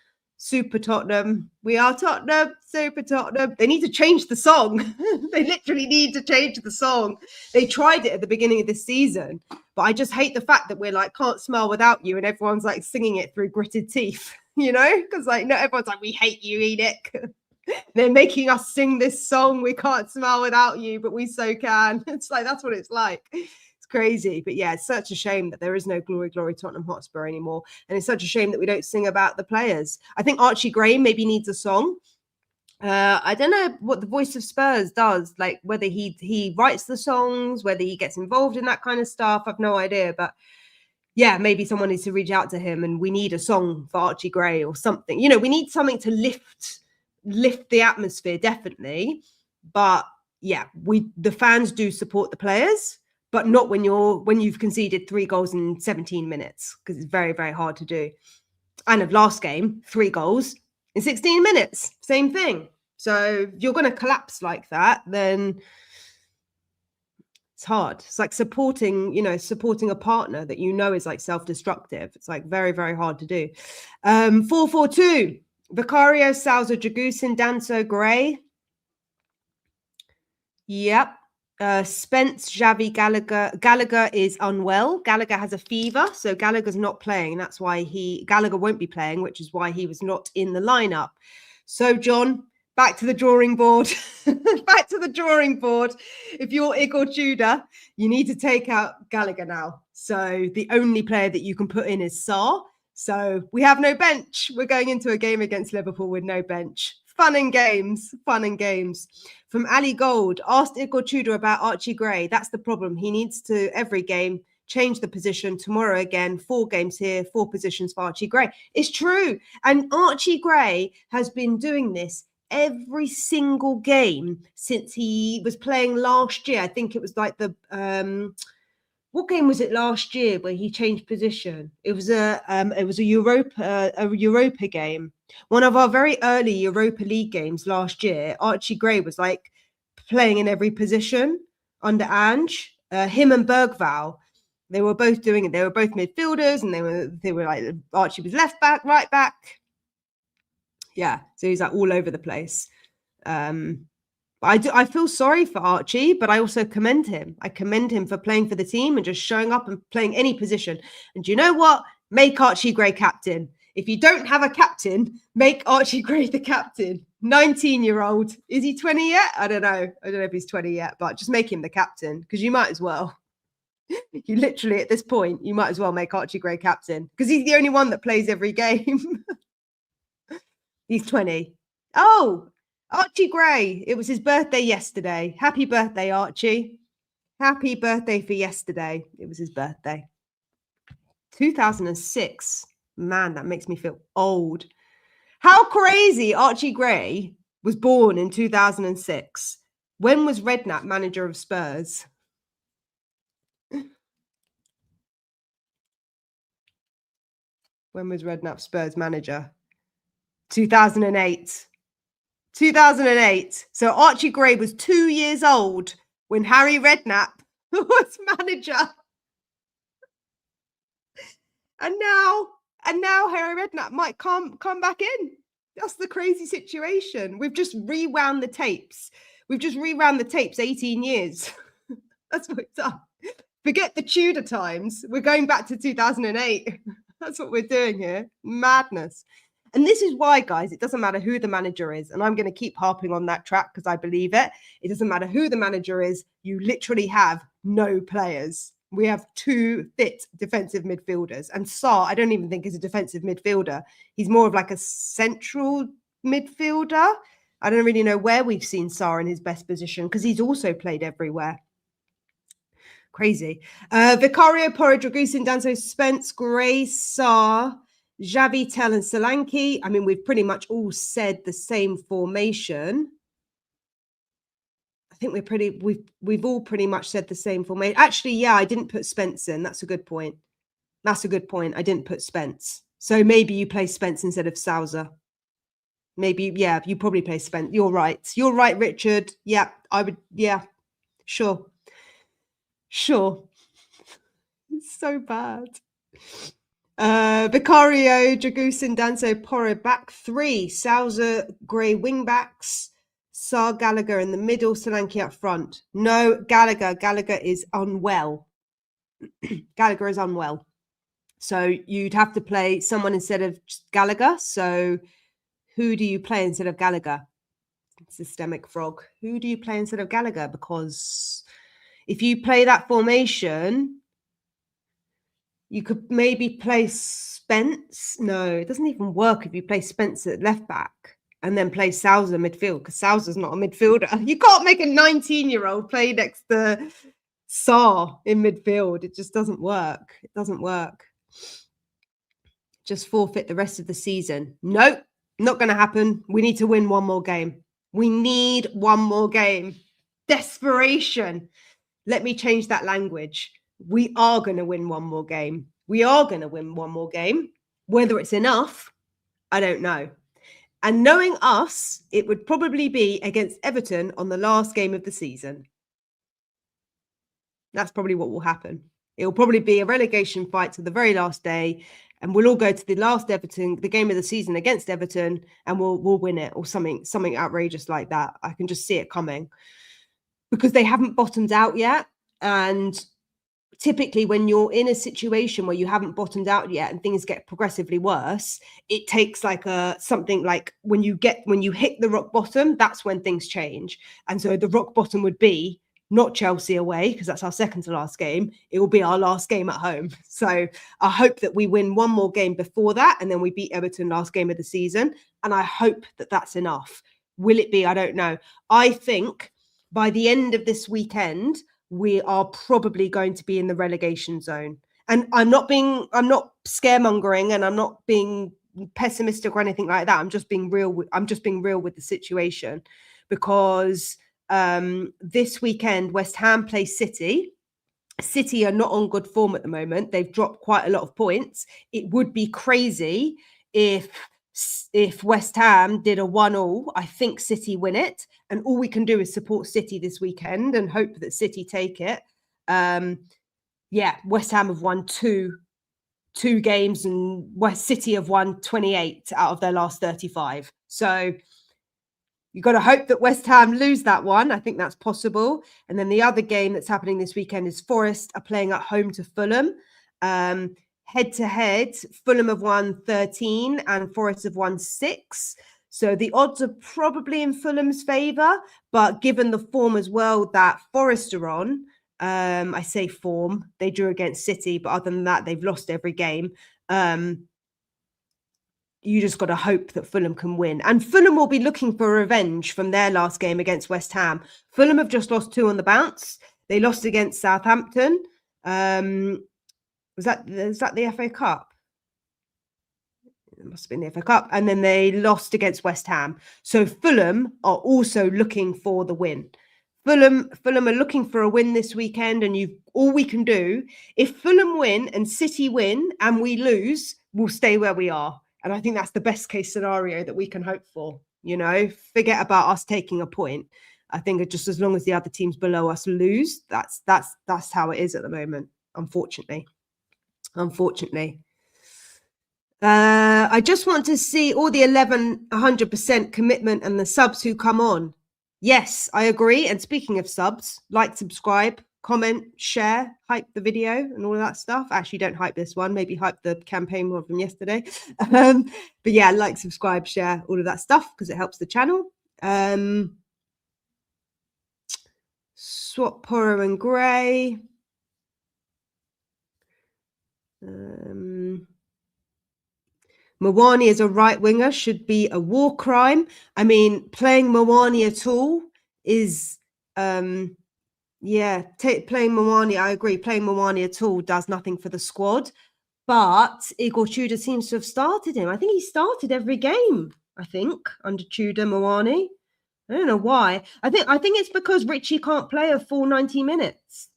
We are Tottenham, Super Tottenham. They need to change the song. They literally need to change the song. They tried it at the beginning of this season, but I just hate the fact that we're like, Can't Smile Without You, and everyone's like singing it through gritted teeth. you know, because like not everyone's like, we hate you, Enoch. They're making us sing this song. We can't smile without you, but we so can. It's like, that's what it's like. It's crazy. But yeah, it's such a shame that there is no Glory, Glory Tottenham Hotspur anymore. And it's such a shame that we don't sing about the players. I think Archie Gray maybe needs a song. I don't know what the Voice of Spurs does, like whether he writes the songs, whether he gets involved in that kind of stuff. I've no idea. But yeah, maybe someone needs to reach out to him, and we need a song for Archie Gray or something. You know, we need something to lift the atmosphere, definitely. But yeah, the fans do support the players, but not when you've conceded 3 goals in 17 minutes, because it's very, very hard to do. And of last game, 3 goals in 16 minutes, same thing. So if you're going to collapse like that, then it's hard. It's like supporting a partner that you know is like self-destructive. It's like very, very hard to do. 4-4-2. Vicario, Sousa, Dragusin, Danso, Gray. Yep. Spence, Xavi, Gallagher. Gallagher is unwell. Gallagher has a fever, so Gallagher's not playing. That's why Gallagher won't be playing, which is why he was not in the lineup. So, John, back to the drawing board. Back to the drawing board. If you're Igor Tudor, you need to take out Gallagher now. So the only player that you can put in is Sarr. So we have no bench. We're going into a game against Liverpool with no bench. Fun and games. From Ali Gold, asked Igor Tudor about Archie Gray. That's the problem. He needs to, every game, change the position. Tomorrow again, 4 games here, 4 positions for Archie Gray. It's true. And Archie Gray has been doing this every single game since he was playing last year. I think it was like the what game was it last year where he changed position? It was a Europa game. One of our very early Europa League games last year. Archie Gray was like playing in every position under Ange. Him and Bergvall, they were both doing it. They were both midfielders, and they were like, Archie was left back, right back. Yeah, so he's like all over the place. I feel sorry for Archie, but I also commend him. I commend him for playing for the team and just showing up and playing any position. And you know what? Make Archie Gray captain. If you don't have a captain, make Archie Gray the captain. 19-year-old. Is he 20 yet? I don't know. I don't know if he's 20 yet, but just make him the captain, because you might as well. You literally, at this point, you might as well make Archie Gray captain, because he's the only one that plays every game. He's 20. Oh, Archie Gray. It was his birthday yesterday. Happy birthday, Archie. Happy birthday for yesterday. It was his birthday. 2006. Man, that makes me feel old. How crazy. Archie Gray was born in 2006. When was Redknapp manager of Spurs? When was Redknapp Spurs manager? 2008. 2008. So Archie Gray was 2 years old when Harry Redknapp was manager. And now Harry Redknapp might come back in. That's the crazy situation. We've just rewound the tapes. 18 years. That's what we've done. Forget the Tudor times. We're going back to 2008. That's what we're doing here. Madness. And this is why, guys, it doesn't matter who the manager is. And I'm going to keep harping on that track because I believe it. It doesn't matter who the manager is. You literally have no players. We have 2 fit defensive midfielders. And Sarr, I don't even think is a defensive midfielder. He's more of like a central midfielder. I don't really know where we've seen Sarr in his best position, because he's also played everywhere. Crazy. Vicario, Porro, Dragusin, Danso, Spence, Gray, Sarr, Xavi, Tel, and Solanke. I mean, we've pretty much all said the same formation. I think we've all pretty much said the same formation. Actually, yeah, I didn't put Spence in. That's a good point. I didn't put Spence. So maybe you play Spence instead of Sousa. Maybe, yeah, you probably play Spence. You're right. You're right, Richard. Yeah, I would. Yeah, sure. It's so bad. Vicario, Dragusin, Danso, Porro back 3. Sousa, Gray wing backs. Sarr, Gallagher in the middle. Solanke up front. No, Gallagher is unwell. Gallagher is unwell. So you'd have to play someone instead of Gallagher. So who do you play instead of Gallagher? Systemic frog. Who do you play instead of Gallagher? Because if you play that formation, you could maybe play Spence. No, it doesn't even work if you play Spence at left back and then play Sousa midfield, because Sousa's not a midfielder. You can't make a 19-year-old play next to Sarr in midfield. It just doesn't work. It doesn't work. Just forfeit the rest of the season. Nope, not going to happen. We need to win one more game. We need one more game. Desperation. Let me change that language. We are going to win one more game. We are going to win one more game. Whether it's enough, I don't know. And knowing us, it would probably be against Everton on the last game of the season. That's probably what will happen. It will probably be a relegation fight to the very last day, and we'll all go to the last Everton, the game of the season against Everton, and we'll win it, or something outrageous like that. I can just see it coming, because they haven't bottomed out yet. And typically when you're in a situation where you haven't bottomed out yet and things get progressively worse, it takes like something like when you hit the rock bottom, that's when things change. And so the rock bottom would be not Chelsea away, because that's our second to last game. It will be our last game at home. So I hope that we win one more game before that, and then we beat Everton last game of the season. And I hope that that's enough. Will it be? I don't know. I think by the end of this weekend, we are probably going to be in the relegation zone. And I'm not scaremongering, and I'm not being pessimistic or anything like that. I'm just being real with the situation, because this weekend West Ham play City. City are not on good form at the moment. They've dropped quite a lot of points. It would be crazy if West Ham did a 1-1. I think City win it, and all we can do is support City this weekend and hope that City take it. West Ham have won two games, and West City have won 28 out of their last 35. So you've got to hope that West Ham lose that one. I think that's possible. And then the other game that's happening this weekend is Forest are playing at home to Fulham. Head-to-head, Fulham have won 13 and Forest have won 6. So the odds are probably in Fulham's favour. But given the form as well that Forest are on, I say form, they drew against City, but other than that, they've lost every game. You just got to hope that Fulham can win. And Fulham will be looking for revenge from their last game against West Ham. Fulham have just lost 2 on the bounce. They lost against Southampton. Was that the FA Cup? It must have been the FA Cup. And then they lost against West Ham. So Fulham are also looking for the win. Fulham are looking for a win this weekend, and all we can do, if Fulham win and City win and we lose, we'll stay where we are. And I think that's the best case scenario that we can hope for. Forget about us taking a point. I think just as long as the other teams below us lose, that's how it is at the moment, unfortunately. I just want to see all the 100% commitment and the subs who come on. Yes, I agree. And speaking of subs, like, subscribe, comment, share, hype the video and all of that stuff. Actually, don't hype this one. Maybe hype the campaign one from yesterday. But yeah, like, subscribe, share, all of that stuff, because it helps the channel. Swap Poro and Gray. Mawani as a right winger should be a war crime. I mean, playing Mawani at all is, playing Mawani, I agree. Playing Mawani at all does nothing for the squad. But Igor Tudor seems to have started him. I think he started every game, under Tudor, Mawani. I don't know why. I think it's because Richie can't play a full 90 minutes.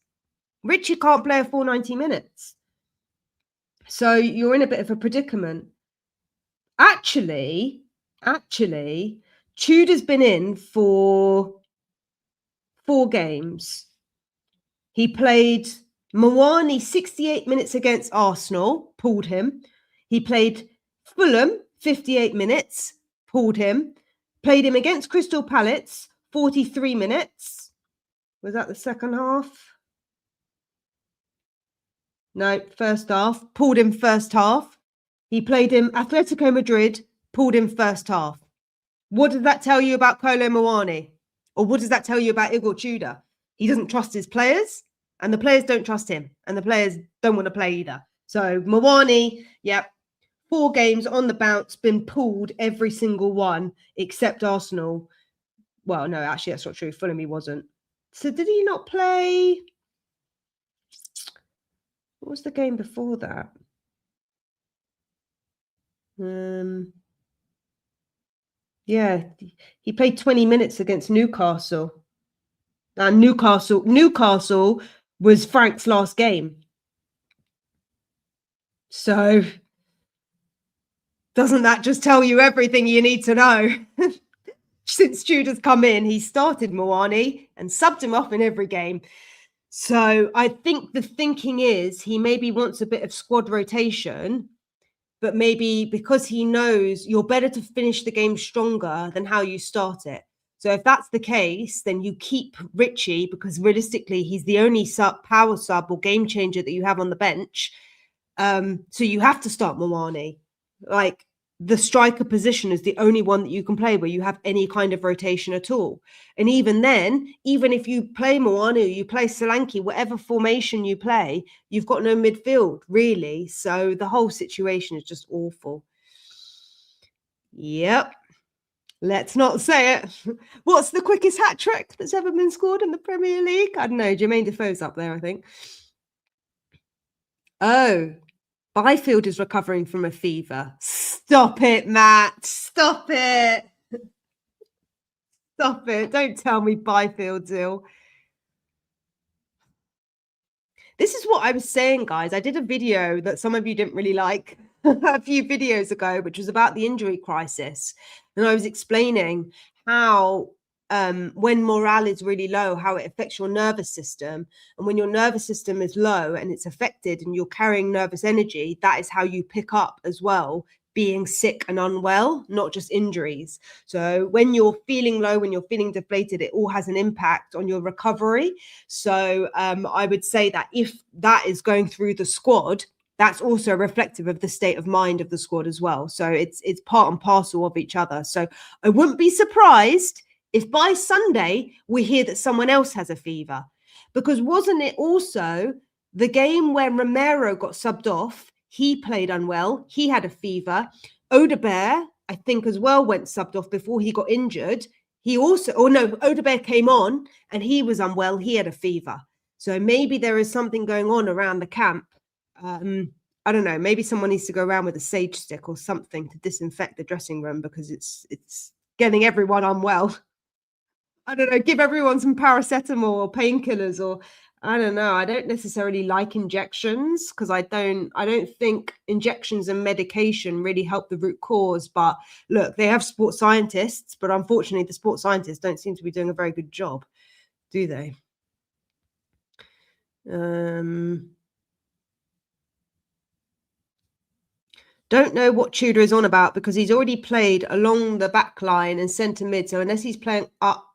So you're in a bit of a predicament. Actually, Tudor's been in for 4 games. He played Mawani 68 minutes against Arsenal, pulled him. He played Fulham 58 minutes, pulled him. Played him against Crystal Palace 43 minutes. Was that the second half? No, first half. Pulled him first half. He played him Atletico Madrid, pulled him first half. What does that tell you about Kolo Muani? Or what does that tell you about Igor Tudor? He doesn't trust his players, and the players don't trust him, and the players don't want to play either. So Muani, yep, 4 games on the bounce, been pulled every single one except Arsenal. Well, no, actually, that's not true. Fulham, he wasn't. So did he not play? What was the game before that? Yeah, he played 20 minutes against Newcastle. And Newcastle was Frank's last game. So doesn't that just tell you everything you need to know? Since Tudor's come in, he started Muani and subbed him off in every game. So I think the thinking is he maybe wants a bit of squad rotation, but maybe because he knows you're better to finish the game stronger than how you start it. So if that's the case, then you keep Richie because realistically, he's the only power sub or game changer that you have on the bench. So you have to start Muani. Like the striker position is the only one that you can play where you have any kind of rotation at all. And even then, even if you play Muani or you play Solanke, whatever formation you play, you've got no midfield, really. So the whole situation is just awful. Yep. Let's not say it. What's the quickest hat trick that's ever been scored in the Premier League? I don't know. Jermaine Defoe's up there, I think. Oh, Byfield is recovering from a fever. Stop it, Matt. Stop it. Stop it. Don't tell me Byfield's ill. This is what I was saying, guys. I did a video that some of you didn't really like a few videos ago, which was about the injury crisis. And I was explaining how when morale is really low, how it affects your nervous system. And when your nervous system is low and it's affected and you're carrying nervous energy, that is how you pick up as well being sick and unwell, not just injuries. So when you're feeling low, when you're feeling deflated, it all has an impact on your recovery. So I would say that if that is going through the squad, that's also reflective of the state of mind of the squad as well. So it's part and parcel of each other. So I wouldn't be surprised if by Sunday we hear that someone else has a fever, because wasn't it also the game where Romero got subbed off? He played unwell. He had a fever. Odegaard, I think, as well went subbed off before he got injured. He also, Odegaard came on and he was unwell. He had a fever. So maybe there is something going on around the camp. I don't know. Maybe someone needs to go around with a sage stick or something to disinfect the dressing room because it's getting everyone unwell. I don't know. Give everyone some paracetamol or painkillers, or I don't know. I don't necessarily like injections because I don't think injections and medication really help the root cause. But look, they have sports scientists, but unfortunately, the sports scientists don't seem to be doing a very good job, do they? Don't know what Tudor is on about because he's already played along the back line and centre mid. So unless he's playing up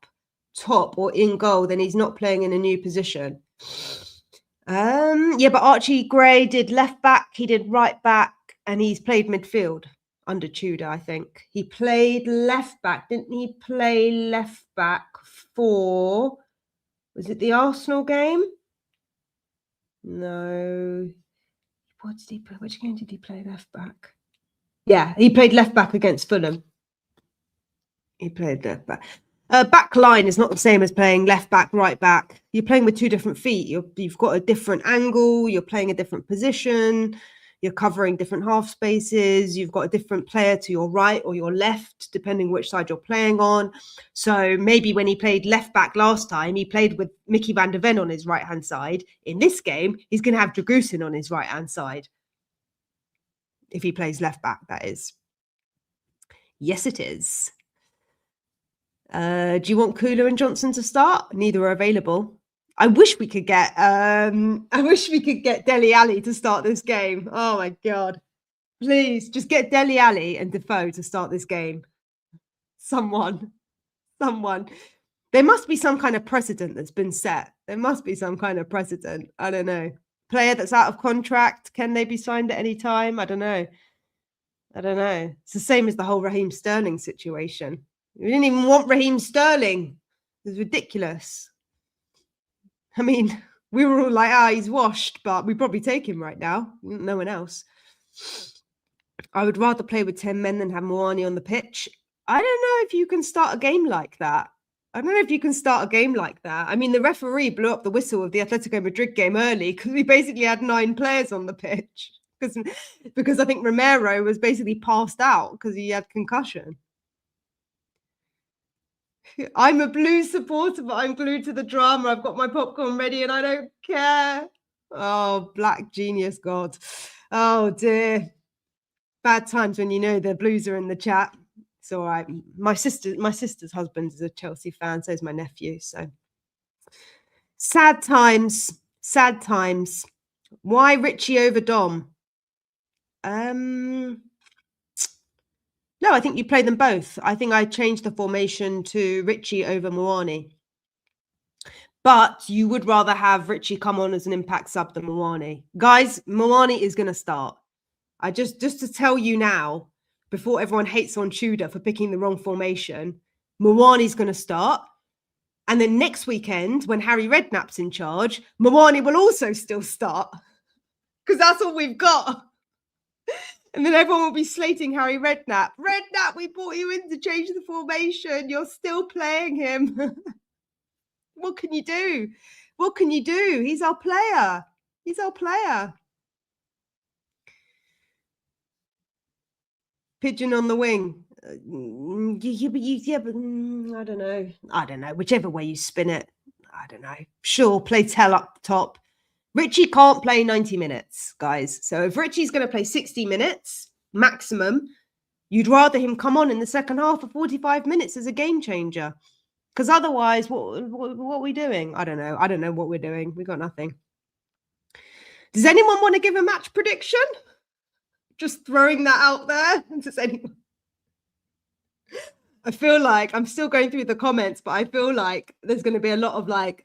top or in goal, then he's not playing in a new position. Yeah, but Archie Gray did left back, he did right back, and he's played midfield under Tudor, I think. He played left back. Didn't he play left back for, was it the Arsenal game? No. What did he play? Which game did he play left back? Yeah, he played left back against Fulham. He played left back. Back line is not the same as playing left back, right back. You're playing with 2 different feet. You've got a different angle. You're playing a different position. You're covering different half spaces. You've got a different player to your right or your left, depending which side you're playing on. So maybe when he played left back last time, he played with Mickey van der Ven on his right-hand side. In this game, he's going to have Dragusin on his right-hand side. If he plays left back, that is. Yes, it is. Do you want Kula and Johnson to start? Neither are available. I wish we could get Dele Alli to start this game. Oh my god. Please just get Dele Alli and Defoe to start this game. Someone. There must be some kind of precedent that's been set. There must be some kind of precedent. I don't know. Player that's out of contract, can they be signed at any time? I don't know. It's the same as the whole Raheem Sterling situation. We didn't even want Raheem Sterling. It was ridiculous. I mean, we were all like, he's washed, but we probably take him right now. No one else. I would rather play with 10 men than have Moani on the pitch. I don't know if you can start a game like that. I mean, the referee blew up the whistle of the Atletico Madrid game early because we basically had 9 players on the pitch. Because I think Romero was basically passed out because he had concussion. I'm a Blues supporter, but I'm glued to the drama. I've got my popcorn ready and I don't care. Oh, black genius God. Oh, dear. Bad times when you know the Blues are in the chat. It's all right. My sister's husband is a Chelsea fan, so is my nephew. So sad times. Why Richie over Dom? No, I think you play them both. I think I changed the formation to Richie over Moani. But you would rather have Richie come on as an impact sub than Moani. Guys, Moani is going to start. I just to tell you now, before everyone hates on Tudor for picking the wrong formation, Moani's going to start. And then next weekend, when Harry Redknapp's in charge, Moani will also still start. Because that's all we've got. And then everyone will be slating Harry Redknapp. Redknapp, we brought you in to change the formation. You're still playing him. What can you do? He's our player. Pigeon on the wing. Yeah, but I don't know. Whichever way you spin it. I don't know. Sure, play Tell up top. Richie can't play 90 minutes, guys. So if Richie's going to play 60 minutes maximum, you'd rather him come on in the second half for 45 minutes as a game changer. Because otherwise, what are we doing? I don't know. I don't know what we're doing. We got nothing. Does anyone want to give a match prediction? Just throwing that out there. Does anyone? I feel like I'm still going through the comments, but I feel like there's going to be a lot of like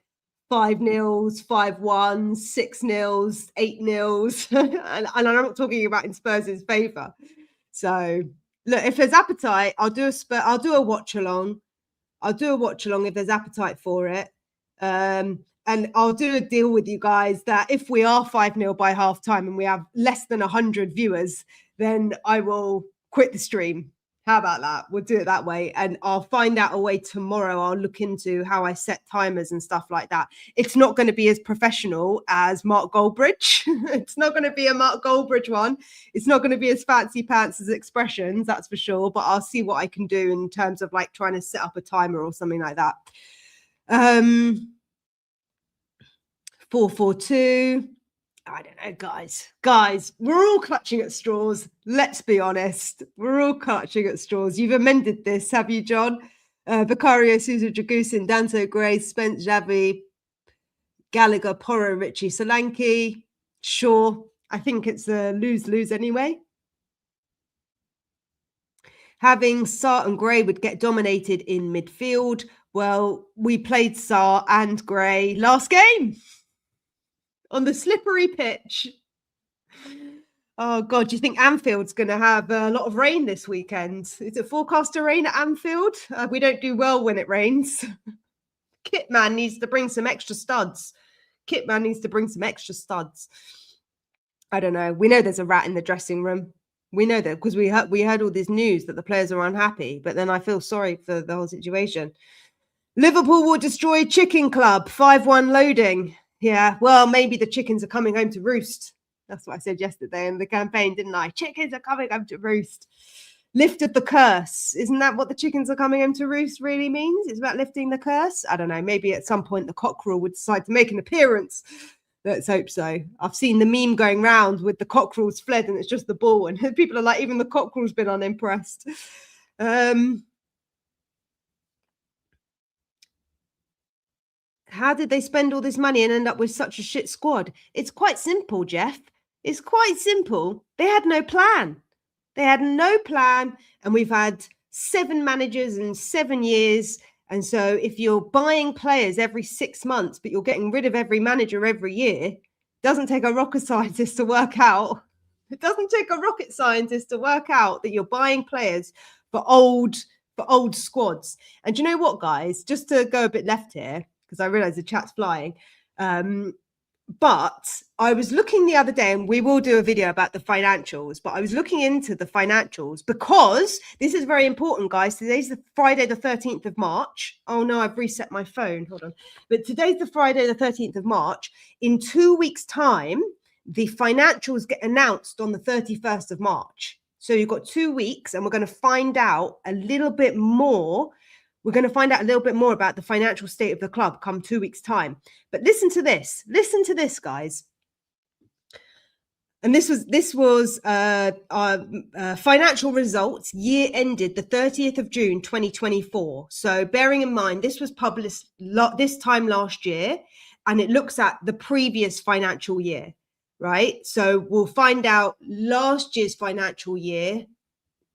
5-0s, 5-1s, 6-0s, 8-0s. and I'm not talking about in Spurs' favour. So look, if there's appetite, I'll do a watch along. If there's appetite for it. And I'll do a deal with you guys that if we are 5-0 by half time and we have less than 100 viewers, then I will quit the stream. How about that? We'll do it that way. And I'll find out a way tomorrow. I'll look into how I set timers and stuff like that. It's not going to be as professional as Mark Goldbridge. It's not going to be a Mark Goldbridge one. It's not going to be as fancy pants as Expressions, that's for sure. But I'll see what I can do in terms of like trying to set up a timer or something like that. 4-4-2. I don't know, guys, we're all clutching at straws. Let's be honest. We're all clutching at straws. You've amended this, have you, John? Vicario, Sousa, Dragusin, Danto, Gray, Spence, Xavi, Gallagher, Porro, Richie, Solanke. Sure. I think it's a lose-lose anyway. Having Sarr and Gray would get dominated in midfield. Well, we played Sarr and Gray last game on the slippery pitch. Oh, God, do you think Anfield's going to have a lot of rain this weekend? Is it forecast to rain at Anfield? We don't do well when it rains. Kitman needs to bring some extra studs. I don't know. We know there's a rat in the dressing room. We know that because we heard all this news that the players are unhappy. But then I feel sorry for the whole situation. Liverpool will destroy Chicken Club. 5-1 loading. Yeah, well, maybe the chickens are coming home to roost. That's what I said yesterday in the campaign, didn't I? Chickens are coming home to roost. Lifted the curse. Isn't that what the chickens are coming home to roost really means? It's about lifting the curse? I don't know. Maybe at some point the cockerel would decide to make an appearance. Let's hope so. I've seen the meme going round with the cockerel's fled and it's just the ball. And people are like, even the cockerel's been unimpressed. How did they spend all this money and end up with such a shit squad? It's quite simple, Jeff. It's quite simple. They had no plan. And we've had 7 managers in 7 years. And so if you're buying players every 6 months, but you're getting rid of every manager every year, Doesn't take a rocket scientist to work out. It doesn't take a rocket scientist to work out that you're buying players for old squads. And do you know what, guys? Just to go a bit left here, because I realize the chat's flying. But I was looking the other day, and we will do a video about the financials, but I was looking into the financials because this is very important, guys. Today's the Friday, the 13th of March. Oh no, I've reset my phone. Hold on. But today's the Friday, the 13th of March. In 2 weeks' time, the financials get announced on the 31st of March. So you've got 2 weeks, and we're going to find out a little bit more. We're going to find out a little bit more about the financial state of the club come 2 weeks' time. But listen to this. Listen to this, guys. And this was our financial results year ended the 30th of June 2024. So bearing in mind, this was published this time last year, and it looks at the previous financial year, right? So we'll find out last year's financial year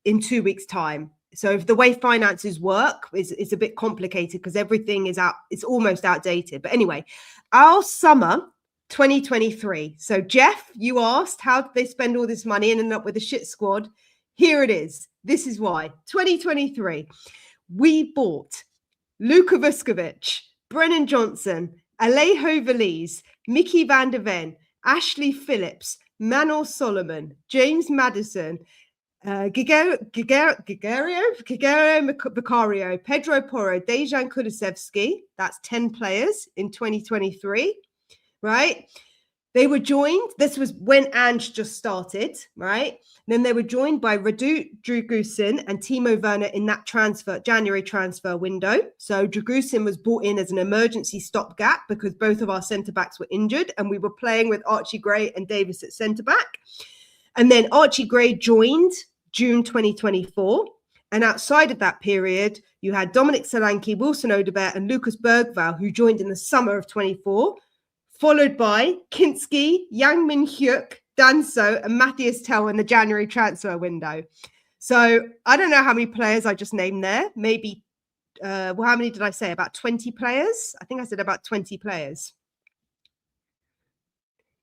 in 2 weeks' time. So if the way finances work is a bit complicated because everything is it's almost outdated. But anyway, our summer 2023. So Jeff, you asked, how did they spend all this money and end up with a shit squad? Here it is. This is why. 2023, we bought Luka Vuskovic, Brennan Johnson, Alejo Veliz, Mickey van der Ven, Ashley Phillips, Manor Solomon, James Maddison, Gigerio Vicario, Pedro Porro, Dejan Kulusevski. That's 10 players in 2023, right? They were joined. This was when Ange just started, right? Then they were joined by Radu Dragusin and Timo Werner in that January transfer window. So Dragusin was brought in as an emergency stopgap because both of our centre-backs were injured, and we were playing with Archie Gray and Davis at centre-back. And then Archie Gray joined June 2024. And outside of that period, you had Dominic Solanke, Wilson Odobert, and Lucas Bergvall, who joined in the summer of 24, followed by Kinski, Yang Min Hyuk, Danso, and Matthias Tell in the January transfer window. So I don't know how many players I just named there. Maybe, how many did I say? About 20 players? I think I said about 20 players.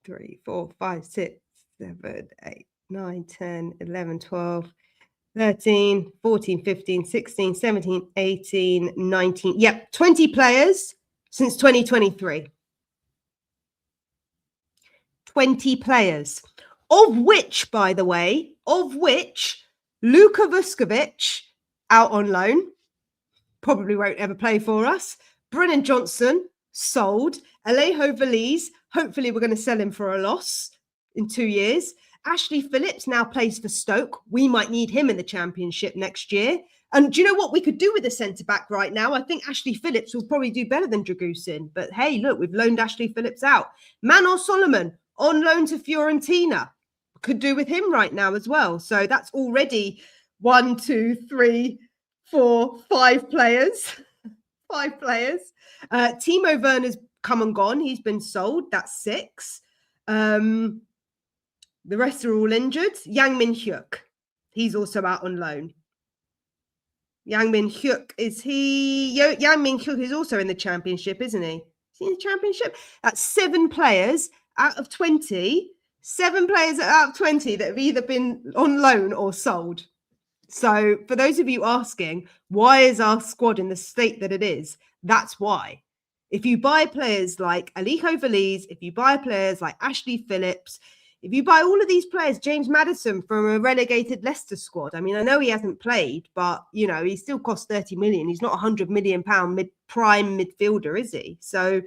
3, 4, 5, 6, 7, 8, 9, 10, 11, 12, 13, 14, 15, 16, 17, 18, 19. Yep, 20 players since 2023. 20 players, of which, by the way, Luka Vuskovic out on loan, probably won't ever play for us. Brennan Johnson sold. Alejo Veliz, hopefully we're going to sell him for a loss in 2 years. Ashley Phillips now plays for Stoke. We might need him in the Championship next year. And do you know what we could do with a centre-back right now? I think Ashley Phillips will probably do better than Dragusin. But hey, look, we've loaned Ashley Phillips out. Manor Solomon on loan to Fiorentina. Could do with him right now as well. So that's already 1, 2, 3, 4, 5 players. 5 players. Timo Werner's come and gone. He's been sold. That's 6. The rest are all injured. Yang Min Hyuk. He's also out on loan. Yang Min Hyuk, Yang Min Hyuk is also in the Championship, isn't he? Is he in the Championship? That's 7 players out of 20. 7 players out of 20 that have either been on loan or sold. So for those of you asking, why is our squad in the state that it is? That's why. If you buy players like Alejo Veliz, if you buy players like Ashley Phillips, if you buy all of these players, James Maddison from a relegated Leicester squad. I mean, I know he hasn't played, but, you know, he still costs 30 million. He's not a £100 million prime midfielder, is he? So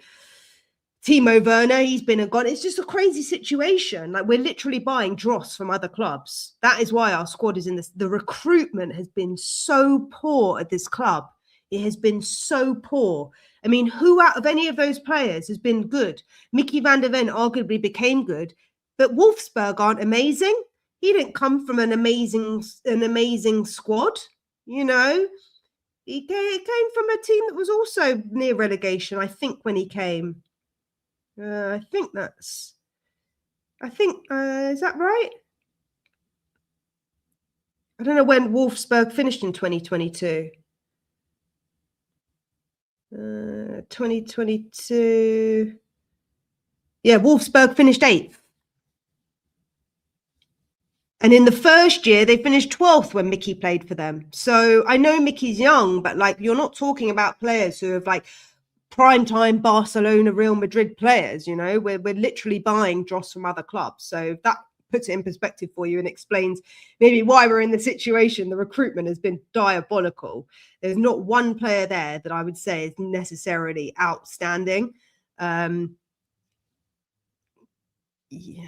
Timo Werner, he's been and gone. It's just a crazy situation. Like, we're literally buying dross from other clubs. That is why our squad is in this. The recruitment has been so poor at this club. It has been so poor. I mean, who out of any of those players has been good? Mickey van der Ven arguably became good. But Wolfsburg aren't amazing. He didn't come from an amazing squad, you know. He came from a team that was also near relegation, I think, when he came. Is that right? I don't know when Wolfsburg finished in 2022. 2022. Yeah, Wolfsburg finished 8th. And in the first year, they finished 12th when Mickey played for them. So I know Mickey's young, but like you're not talking about players who have like primetime Barcelona, Real Madrid players, you know, we're literally buying dross from other clubs. So that puts it in perspective for you and explains maybe why we're in the situation. The recruitment has been diabolical. There's not one player there that I would say is necessarily outstanding. Yeah.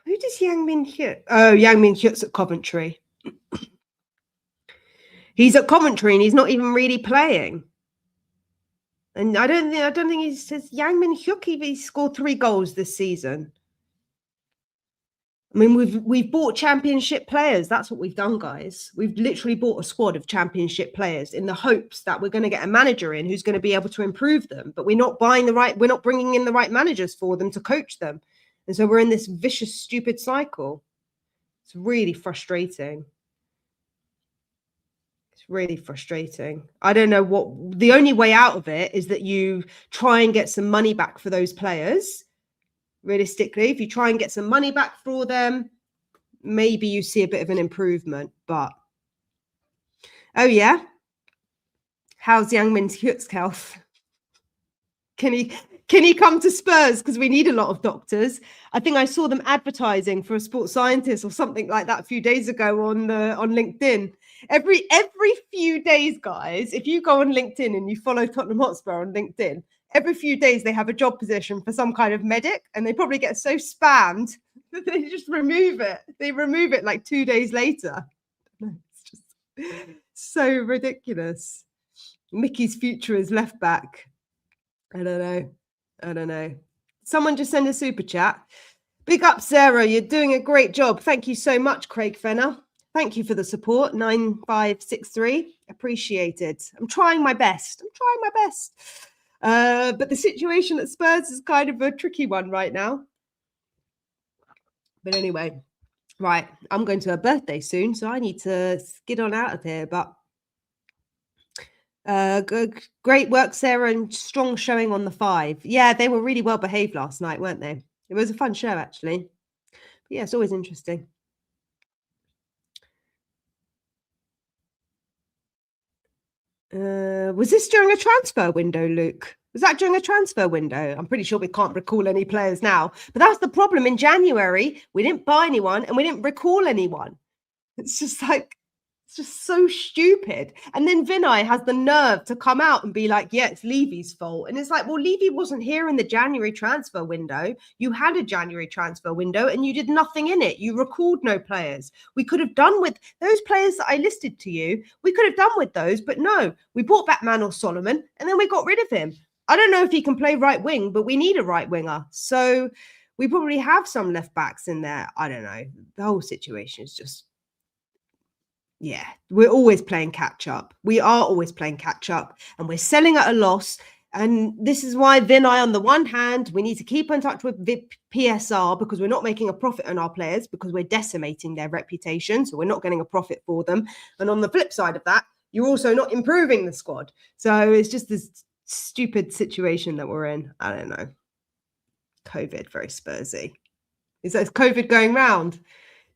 Who does Yang Min Hyuk? Oh, Yang Min Hyuk's at Coventry. He's at Coventry and he's not even really playing. And I don't think he says Yang Min Hyuk. He scored 3 goals this season. I mean, we've bought championship players. That's what we've done, guys. We've literally bought a squad of championship players in the hopes that we're going to get a manager in who's going to be able to improve them. But we're not bringing in the right managers for them to coach them. And so we're in this vicious, stupid cycle. It's really frustrating. It's really frustrating. I don't know what the only way out of it is that you try and get some money back for those players. Realistically, if you try and get some money back for them, maybe you see a bit of an improvement. But oh yeah, how's Yang Min Hyuk's health? Can he come to Spurs? Because we need a lot of doctors. I think I saw them advertising for a sports scientist or something like that a few days ago on LinkedIn. Every few days, guys, if you go on LinkedIn and you follow Tottenham Hotspur on LinkedIn, every few days they have a job position for some kind of medic, and they probably get so spammed that they just remove it. They remove it like 2 days later. It's just so ridiculous. Mickey's future is left back. I don't know. Someone just send a super chat. Big up, Sarah. You're doing a great job. Thank you so much, Craig Fenner. Thank you for the support. 9563. Appreciate it. I'm trying my best. But the situation at Spurs is kind of a tricky one right now. But anyway, right. I'm going to a birthday soon, so I need to skid on out of here. But good, great work, Sarah, and strong showing on the 5. Yeah, they were really well behaved last night, weren't they? It was a fun show, actually. But yeah, it's always interesting. Was this during a transfer window, Luke? Was that during a transfer window? I'm pretty sure we can't recall any players now. But that's the problem. In January, we didn't buy anyone and we didn't recall anyone. It's just like, it's just so stupid. And then Vinai has the nerve to come out and be like, yeah, it's Levy's fault. And it's like, well, Levy wasn't here in the January transfer window. You had a January transfer window and you did nothing in it. You recalled no players. We could have done with those players that I listed to you. We could have done with those, but no, we brought back Manor Solomon and then we got rid of him. I don't know if he can play right wing, but we need a right winger. So we probably have some left backs in there. I don't know. The whole situation is just, yeah, we're always playing catch up. We are always playing catch up and we're selling at a loss. And this is why Vinai, on the one hand, we need to keep in touch with PSR because we're not making a profit on our players because we're decimating their reputation. So we're not getting a profit for them. And on the flip side of that, you're also not improving the squad. So it's just this stupid situation that we're in. I don't know. COVID, very Spursy. Is that COVID going round?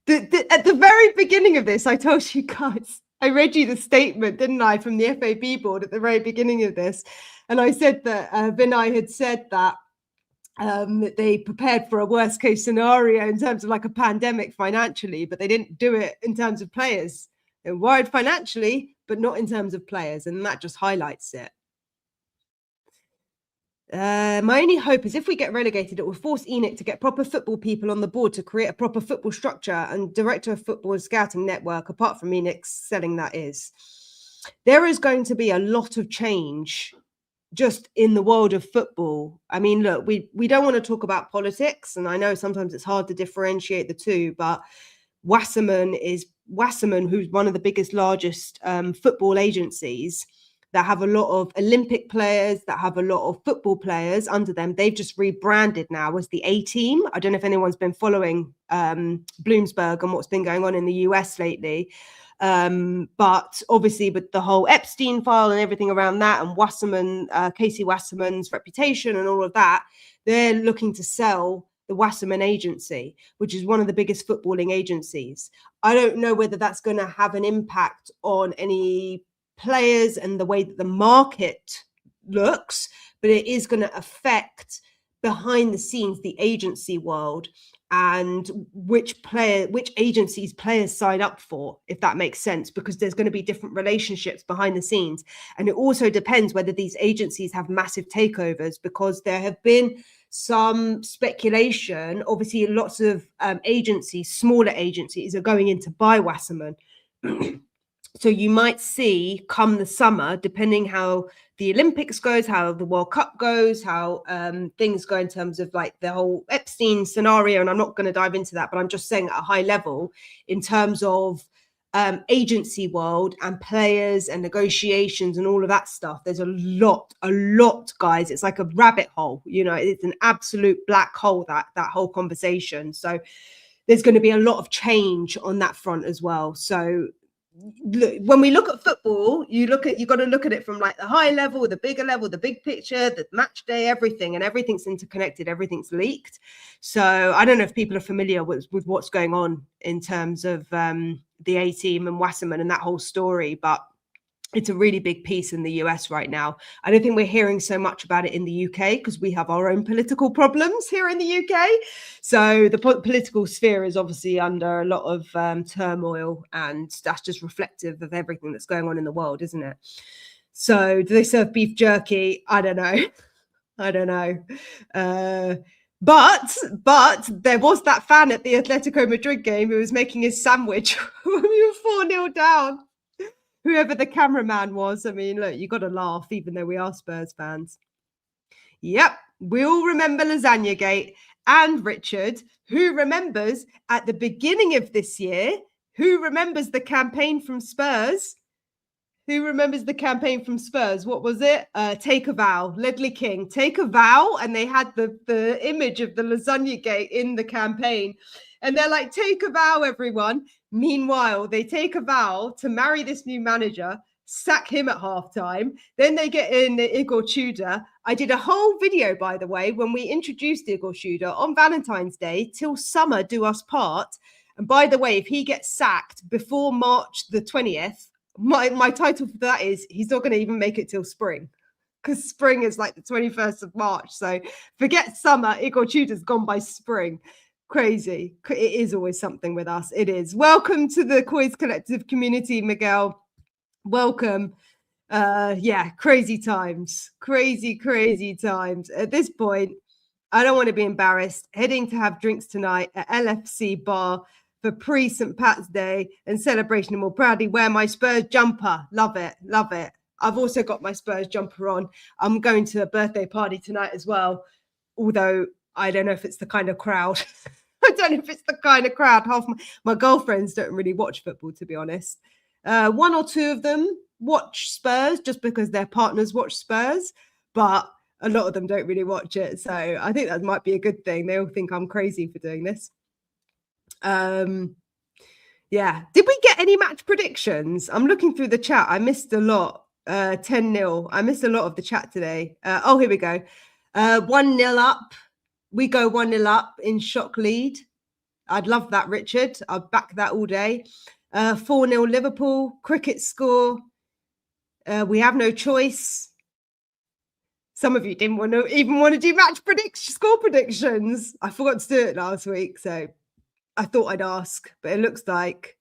At the very beginning of this, I told you guys, I read you the statement, didn't I, from the FAB board at the very beginning of this. And I said that Vinai had said that they prepared for a worst case scenario in terms of like a pandemic financially, but they didn't do it in terms of players. They were worried financially, but not in terms of players. And that just highlights it. My only hope is if we get relegated, it will force ENIC to get proper football people on the board to create a proper football structure and director of football and scouting network, apart from ENIC selling that is. There is going to be a lot of change just in the world of football. I mean, look, we don't want to talk about politics, and I know sometimes it's hard to differentiate the two, but Wasserman, who's one of the biggest, largest football agencies, that have a lot of Olympic players, that have a lot of football players under them. They've just rebranded now as the A-team. I don't know if anyone's been following Bloomsburg and what's been going on in the US lately. But obviously with the whole Epstein file and everything around that, and Wasserman, Casey Wasserman's reputation and all of that, they're looking to sell the Wasserman agency, which is one of the biggest footballing agencies. I don't know whether that's going to have an impact on any players and the way that the market looks, but it is going to affect behind the scenes the agency world and which agencies players sign up for, if that makes sense, because there's going to be different relationships behind the scenes. And it also depends whether these agencies have massive takeovers, because there have been some speculation. Obviously, lots of agencies, smaller agencies, are going in to buy Wasserman. So you might see come the summer, depending how the Olympics goes, how the World Cup goes, how things go in terms of like the whole Epstein scenario. And I'm not going to dive into that, but I'm just saying at a high level in terms of agency world and players and negotiations and all of that stuff. There's a lot, guys. It's like a rabbit hole, you know, it's an absolute black hole, that whole conversation. So there's going to be a lot of change on that front as well. So when we look at football, you've got to look at it from like the high level, the bigger level, the big picture, the match day, everything, and everything's interconnected, everything's leaked. So I don't know if people are familiar with what's going on in terms of the A team and Wasserman and that whole story, but it's a really big piece in the US right now. I don't think we're hearing so much about it in the UK because we have our own political problems here in the UK. So the political sphere is obviously under a lot of turmoil, and that's just reflective of everything that's going on in the world, isn't it? So do they serve beef jerky? I don't know. I don't know. But there was that fan at the Atletico Madrid game who was making his sandwich when we were 4-0 down. Whoever the cameraman was. I mean, look, you got to laugh, even though we are Spurs fans. Yep, we all remember Lasagna Gate. And Richard, who remembers at the beginning of this year, who remembers the campaign from Spurs? Who remembers the campaign from Spurs? What was it? Take a vow. Ledley King, take a vow. And they had the image of the Lasagna Gate in the campaign. And they're like, take a vow, everyone. Meanwhile, they take a vow to marry this new manager, sack him at halftime. Then they get in Igor Tudor. I did a whole video, by the way, when we introduced Igor Tudor on Valentine's Day, till summer do us part. And by the way, if he gets sacked before March the 20th, my title for that is he's not going to even make it till spring, because spring is like the 21st of March. So forget summer. Igor Tudor's gone by spring. Crazy. It is always something with us. It is. Welcome to the Quiz Collective community, Miguel. Welcome. Yeah, crazy times. Crazy times. At this point, I don't want to be embarrassed. Heading to have drinks tonight at LFC bar for pre-St. Pat's Day and celebration, and will proudly wear my Spurs jumper. Love it. I've also got my Spurs jumper on. I'm going to a birthday party tonight as well, although I don't know if it's the kind of crowd. Half my girlfriends don't really watch football, to be honest. One or two of them watch Spurs just because their partners watch Spurs, but a lot of them don't really watch it. So I think that might be a good thing. They all think I'm crazy for doing this. Yeah. Did we get any match predictions? I'm looking through the chat. I missed a lot. 10-0. I missed a lot of the chat today. Oh, here we go. 1-0 up. We go 1-0 up in shock lead. I'd love that, Richard. I'd back that all day. 4-0 Liverpool. Cricket score. We have no choice. Some of you didn't want to do match score predictions. I forgot to do it last week, so I thought I'd ask, but it looks like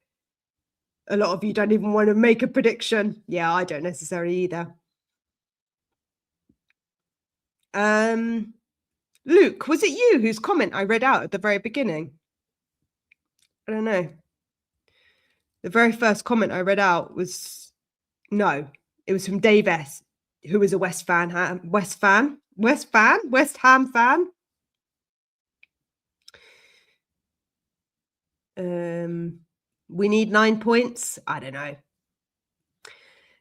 a lot of you don't even want to make a prediction. Yeah, I don't necessarily either. Luke, was it you whose comment I read out at the very beginning? I don't know. The very first comment I read out was, no, it was from Dave S., who is a West Ham fan. We need 9 points. I don't know.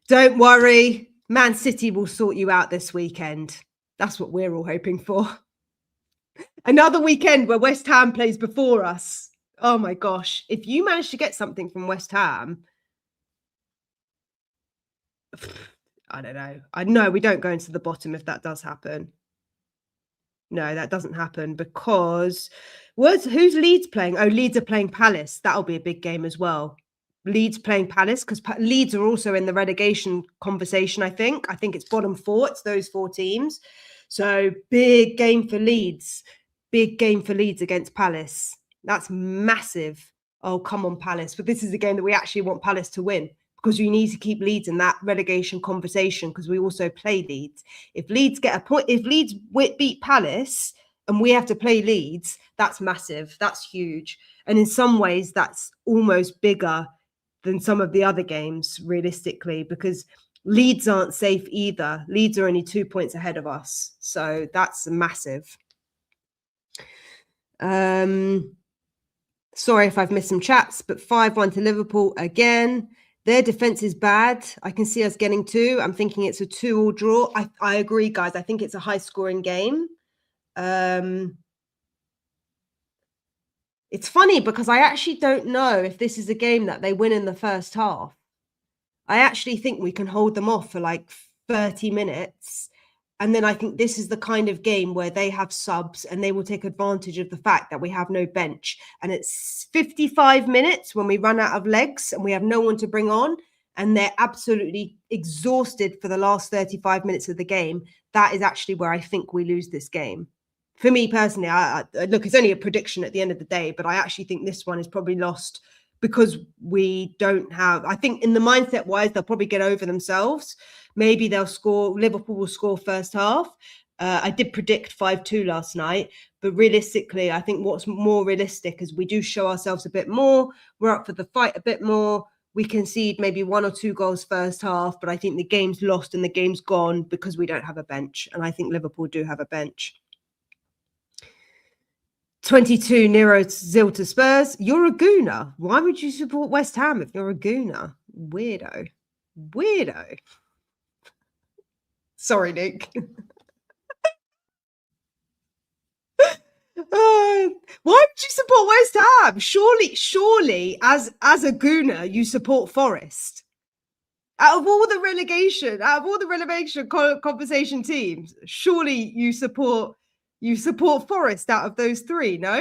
Don't worry. Man City will sort you out this weekend. That's what we're all hoping for. Another weekend where West Ham plays before us. Oh my gosh. If you manage to get something from West Ham, I don't know. I know we don't go into the bottom if that does happen. No, that doesn't happen because who's Leeds playing? Oh, Leeds are playing Palace. That'll be a big game as well. Leeds playing Palace because Leeds are also in the relegation conversation, I think. I think it's bottom four. It's those four teams. So big game for Leeds. Big game for Leeds against Palace. That's massive. Oh, come on, Palace. But this is the game that we actually want Palace to win because we need to keep Leeds in that relegation conversation because we also play Leeds. If Leeds get a point, if Leeds beat Palace and we have to play Leeds, that's massive. That's huge. And in some ways, that's almost bigger than some of the other games, realistically, because Leeds aren't safe either. Leeds are only 2 points ahead of us. So that's massive. Sorry if I've missed some chats, but 5-1 to Liverpool again. Their defense is bad. I can see us getting 2. I'm thinking it's a 2-2 draw. I agree, guys. I think it's a high-scoring game. It's funny because I actually don't know if this is a game that they win in the first half. I actually think we can hold them off for like 30 minutes. And then I think this is the kind of game where they have subs and they will take advantage of the fact that we have no bench. And it's 55 minutes when we run out of legs and we have no one to bring on. And they're absolutely exhausted for the last 35 minutes of the game. That is actually where I think we lose this game. For me personally, I look, it's only a prediction at the end of the day, but I actually think this one is probably lost because we don't have, I think in the mindset wise, they'll probably get over themselves. Maybe they'll score, Liverpool will score first half. I did predict 5-2 last night, but realistically, I think what's more realistic is we do show ourselves a bit more. We're up for the fight a bit more. We concede maybe 1 or 2 goals first half, but I think the game's lost and the game's gone because we don't have a bench. And I think Liverpool do have a bench. 22 0 to Spurs. You're a gooner. Why would you support West Ham if you're a gooner? Weirdo. Sorry, Nick. Why would you support West Ham? Surely, as a gooner, you support Forest. Out of all the relegation conversation teams, surely you support Forest out of those 3. No,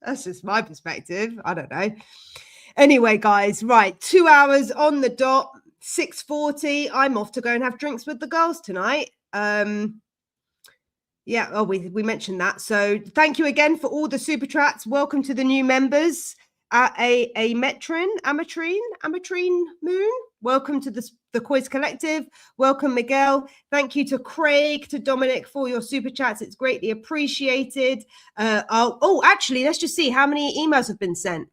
that's just my perspective. I don't know. Anyway, guys, right, 2 hours on the dot. 6:40. I'm off to go and have drinks with the girls tonight. Yeah, oh, we mentioned that. So thank you again for all the super chats. Welcome to the new members. Amatrine Moon. Welcome to the Coys Collective. Welcome, Miguel. Thank you to Craig, to Dominic for your super chats. It's greatly appreciated. Actually, let's just see how many emails have been sent.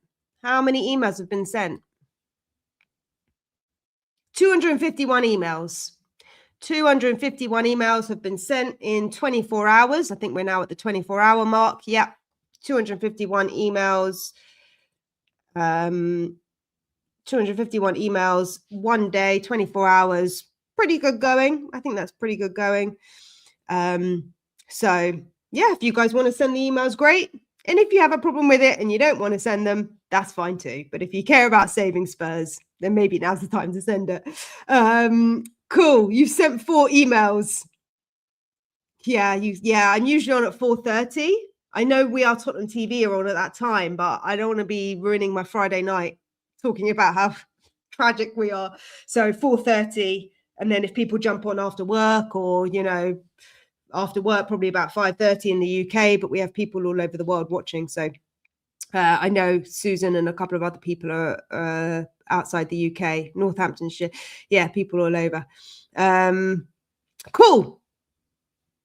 251 emails. 251 emails have been sent in 24 hours. I think we're now at the 24-hour mark. Yep. 251 emails. 251 emails, 1 day, 24 hours. Pretty good going. I think that's pretty good going. So, yeah, if you guys want to send the emails, great. And if you have a problem with it and you don't want to send them, that's fine too. But if you care about saving Spurs, then maybe now's the time to send it. Cool. You've sent 4 emails. Yeah, I'm usually on at 4:30. I know We Are Tottenham TV are on at that time, but I don't want to be ruining my Friday night talking about how tragic we are. So 4:30, and then if people jump on after work or, after work, probably about 5:30 in the UK, but we have people all over the world watching. So I know Susan and a couple of other people are outside the UK, Northamptonshire. Yeah, people all over. Cool.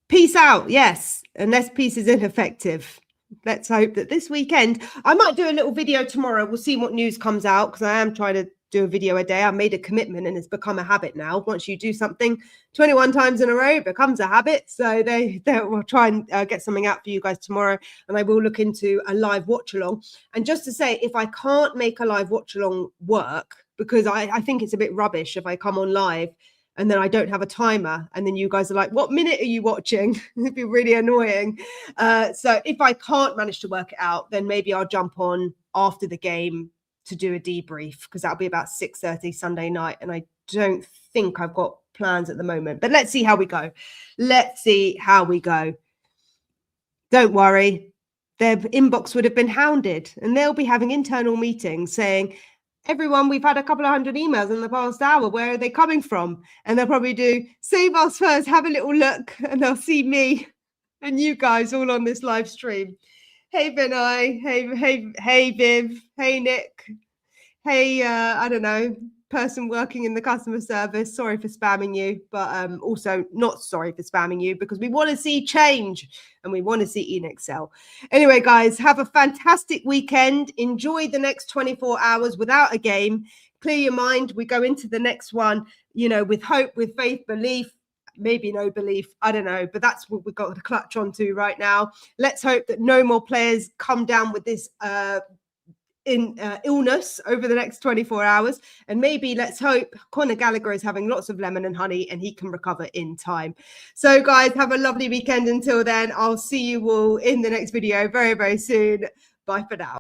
Peace out. Yes. Unless peace is ineffective. Let's hope that this weekend, I might do a little video tomorrow. We'll see what news comes out because I am trying to do a video a day. I made a commitment and it's become a habit now. Once you do something 21 times in a row, it becomes a habit. So they will try and get something out for you guys tomorrow. And I will look into a live watch along. And just to say, if I can't make a live watch along work, because I think it's a bit rubbish if I come on live and then I don't have a timer, and then you guys are like, what minute are you watching? It'd be really annoying. So if I can't manage to work it out, then maybe I'll jump on after the game to do a debrief, because that'll be about 6:30 Sunday night. And I don't think I've got plans at the moment, but let's see how we go. Let's see how we go. Don't worry. Their inbox would have been hounded, and they'll be having internal meetings saying, everyone, we've had a couple of hundred emails in the past hour. Where are they coming from? And they'll probably do, save us first, have a little look, and they'll see me and you guys all on this live stream. Hey, Vinai. Hey, Viv. Hey, Nick. Hey, I don't know, person working in the customer service. Sorry for spamming you, but also not sorry for spamming you, because we want to see change and we want to see in Excel. Anyway, guys, have a fantastic weekend. Enjoy the next 24 hours without a game. Clear your mind. We go into the next one, you know, with hope, with faith, belief. Maybe no belief, I don't know, but that's what we've got to clutch onto right now. Let's hope that no more players come down with this illness over the next 24 hours, and maybe let's hope Conor Gallagher is having lots of lemon and honey and he can recover in time. So guys, have a lovely weekend. Until then, I'll see you all in the next video very, very soon. Bye for now.